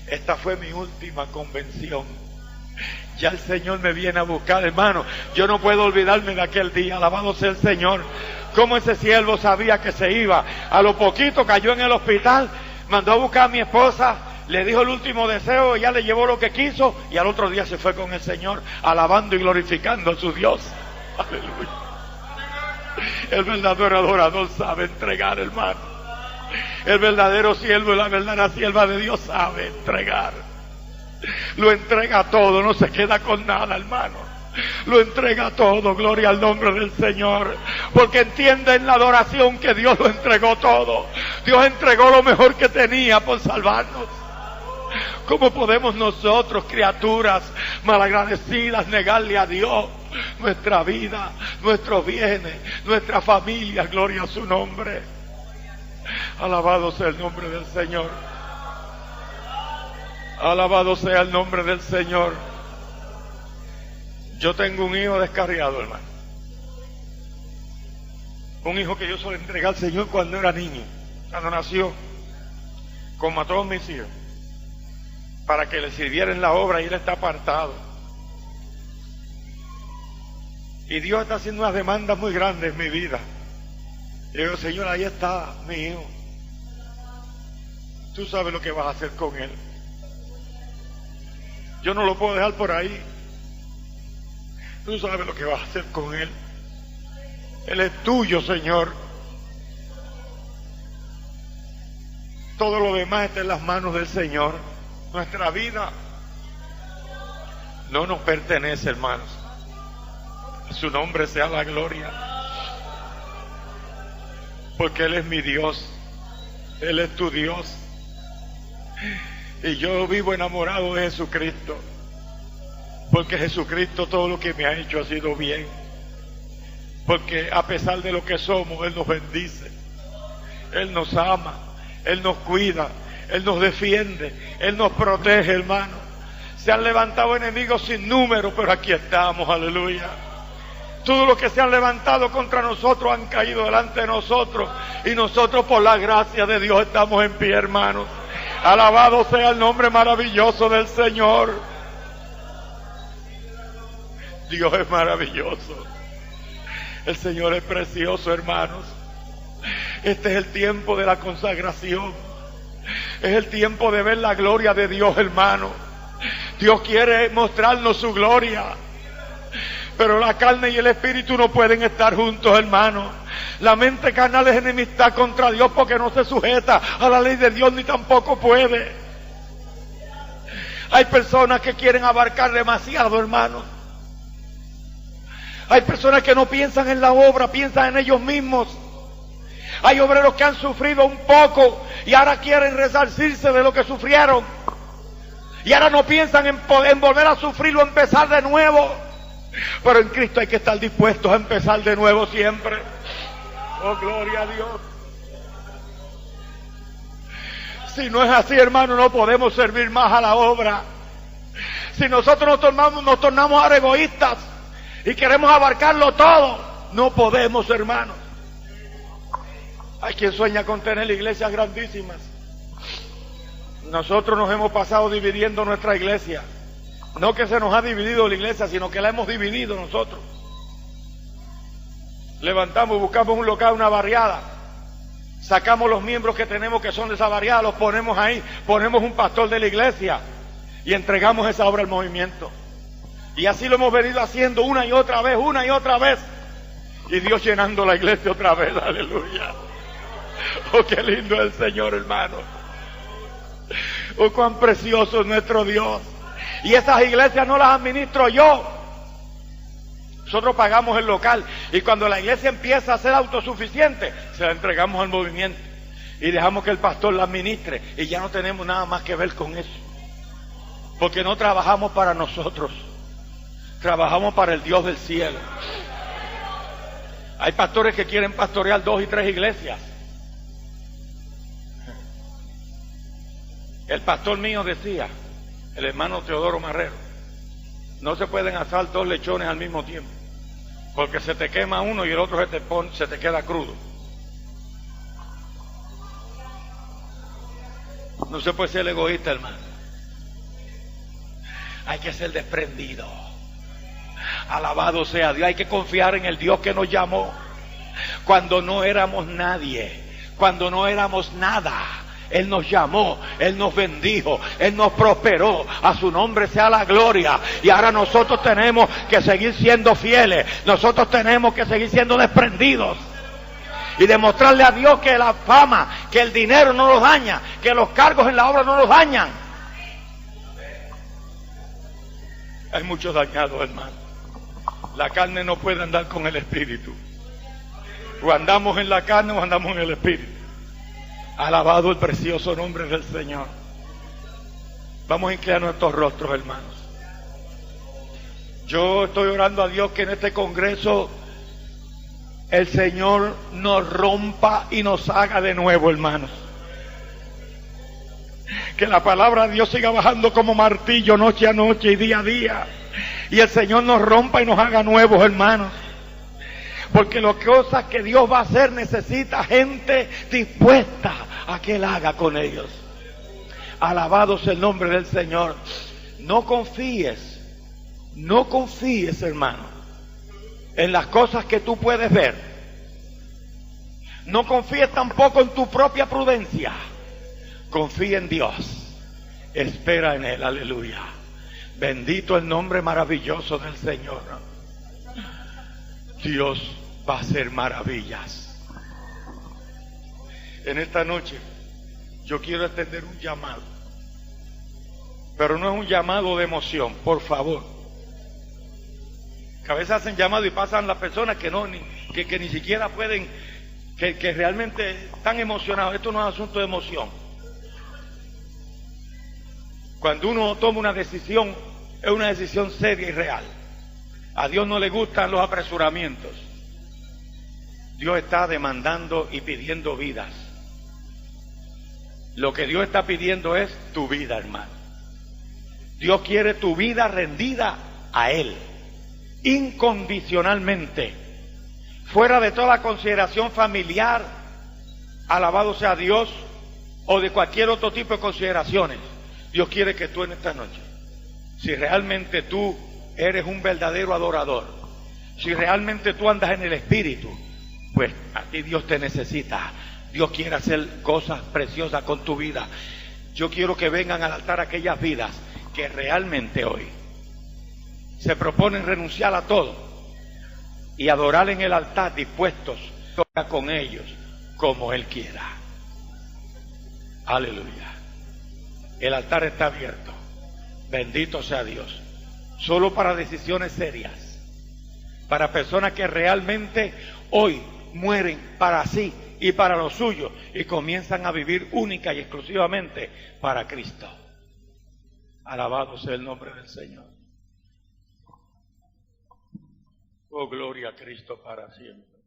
esta fue mi última convención. Ya el Señor me viene a buscar, hermano. Yo no puedo olvidarme de aquel día, alabado sea el Señor. Cómo ese siervo sabía que se iba. A lo poquito cayó en el hospital, mandó a buscar a mi esposa, le dijo el último deseo, ella le llevó lo que quiso y al otro día se fue con el Señor, alabando y glorificando a su Dios. Aleluya. El verdadero adorador sabe entregar, hermano. El verdadero siervo y la verdadera sierva de Dios sabe entregar. Lo entrega todo, no se queda con nada, hermano. Lo entrega todo, gloria al nombre del Señor, porque entiende en la adoración que Dios lo entregó todo. Dios entregó lo mejor que tenía por salvarnos. ¿Cómo podemos nosotros, criaturas malagradecidas, negarle a Dios nuestra vida, nuestros bienes, nuestra familia? Gloria a su nombre. Alabado sea el nombre del Señor. Alabado sea el nombre del Señor. Yo tengo un hijo descarriado, hermano. Un hijo que yo se lo entregué al Señor cuando era niño, cuando nació, como a todos mis hijos, para que le sirviera en la obra, y él está apartado. Y Dios está haciendo unas demandas muy grandes en mi vida. Y digo: Señor, ahí está mi hijo. Tú sabes lo que vas a hacer con él. Yo no lo puedo dejar por ahí. Tú sabes lo que vas a hacer con él. Él es tuyo, Señor. Todo lo demás está en las manos del Señor. Nuestra vida no nos pertenece, hermanos. A su nombre sea la gloria. Porque Él es mi Dios. Él es tu Dios. Y yo vivo enamorado de Jesucristo. Porque Jesucristo todo lo que me ha hecho ha sido bien. Porque a pesar de lo que somos, Él nos bendice. Él nos ama. Él nos cuida. Él nos defiende. Él nos protege, hermano. Se han levantado enemigos sin número, pero aquí estamos, aleluya. Todos los que se han levantado contra nosotros han caído delante de nosotros. Y nosotros por la gracia de Dios estamos en pie, hermanos. Alabado sea el nombre maravilloso del Señor. Dios es maravilloso. El Señor es precioso, hermanos. Este es el tiempo de la consagración. Es el tiempo de ver la gloria de Dios, hermano. Dios quiere mostrarnos su gloria. Pero la carne y el espíritu no pueden estar juntos, hermano. La mente carnal es enemistad contra Dios porque no se sujeta a la ley de Dios ni tampoco puede. Hay personas que quieren abarcar demasiado, hermano. Hay personas que no piensan en la obra, piensan en ellos mismos. Hay obreros que han sufrido un poco y ahora quieren resarcirse de lo que sufrieron. Y ahora no piensan en volver a sufrir o empezar de nuevo. Pero en Cristo hay que estar dispuestos a empezar de nuevo siempre. Oh, gloria a Dios. Si no es así, hermano, no podemos servir más a la obra. Si nosotros nos tornamos ahora egoístas y queremos abarcarlo todo, no podemos, hermanos. Hay quien sueña con tener iglesias grandísimas. Nosotros nos hemos pasado dividiendo nuestra iglesia. No que se nos ha dividido la iglesia, sino que la hemos dividido nosotros. Levantamos, buscamos un local, una barriada. Sacamos los miembros que tenemos que son de esa barriada, los ponemos ahí. Ponemos un pastor de la iglesia y entregamos esa obra al movimiento. Y así lo hemos venido haciendo una y otra vez, una y otra vez. Y Dios llenando la iglesia otra vez, aleluya. Oh, qué lindo es el Señor, hermano. Oh, cuán precioso es nuestro Dios. Y esas iglesias no las administro yo. Nosotros pagamos el local. Y cuando la iglesia empieza a ser autosuficiente, se la entregamos al movimiento. Y dejamos que el pastor la administre. Y ya no tenemos nada más que ver con eso. Porque no trabajamos para nosotros. Trabajamos para el Dios del cielo. Hay pastores que quieren pastorear 2 y 3 iglesias. El pastor mío decía, el hermano Teodoro Marrero, no se pueden asar 2 lechones al mismo tiempo, porque se te quema uno y el otro se te queda crudo. No se puede ser egoísta, hermano. Hay que ser desprendido. Alabado sea Dios. Hay que confiar en el Dios que nos llamó cuando no éramos nadie, cuando no éramos nada. Él nos llamó, Él nos bendijo, Él nos prosperó. A su nombre sea la gloria. Y ahora nosotros tenemos que seguir siendo fieles. Nosotros tenemos que seguir siendo desprendidos. Y demostrarle a Dios que la fama, que el dinero no nos daña, que los cargos en la obra no nos dañan. Hay muchos dañados, hermano. La carne no puede andar con el espíritu. O andamos en la carne o andamos en el espíritu. Alabado el precioso nombre del Señor. Vamos a inclinar nuestros rostros, hermanos. Yo estoy orando a Dios que en este congreso el Señor nos rompa y nos haga de nuevo, hermanos. Que la palabra de Dios siga bajando como martillo noche a noche y día a día. Y el Señor nos rompa y nos haga nuevos, hermanos. Porque las cosas que Dios va a hacer necesita gente dispuesta a que Él haga con ellos. Alabado sea el nombre del Señor. No confíes, hermano, en las cosas que tú puedes ver. No confíes tampoco en tu propia prudencia. Confía en Dios. Espera en Él, aleluya. Bendito el nombre maravilloso del Señor. Dios va a hacer maravillas. En esta noche yo quiero extender un llamado, pero no es un llamado de emoción, por favor. Que a veces hacen llamado y pasan las personas que ni siquiera pueden, que realmente están emocionados. Esto no es asunto de emoción. Cuando uno toma una decisión, es una decisión seria y real. A Dios no le gustan los apresuramientos. Dios está demandando y pidiendo vidas. Lo que Dios está pidiendo es tu vida, hermano. Dios quiere tu vida rendida a Él, incondicionalmente, fuera de toda consideración familiar, alabado sea Dios, o de cualquier otro tipo de consideraciones. Dios quiere que tú en esta noche, si realmente tú eres un verdadero adorador, si realmente tú andas en el Espíritu, pues a ti Dios te necesita. Dios quiere hacer cosas preciosas con tu vida. Yo quiero que vengan al altar aquellas vidas que realmente hoy se proponen renunciar a todo y adorar en el altar, dispuestos con ellos como Él quiera. Aleluya. El altar está abierto. Bendito sea Dios. Solo para decisiones serias, para personas que realmente hoy mueren para sí y para lo suyo y comienzan a vivir única y exclusivamente para Cristo. Alabado sea el nombre del Señor. Oh, gloria a Cristo para siempre.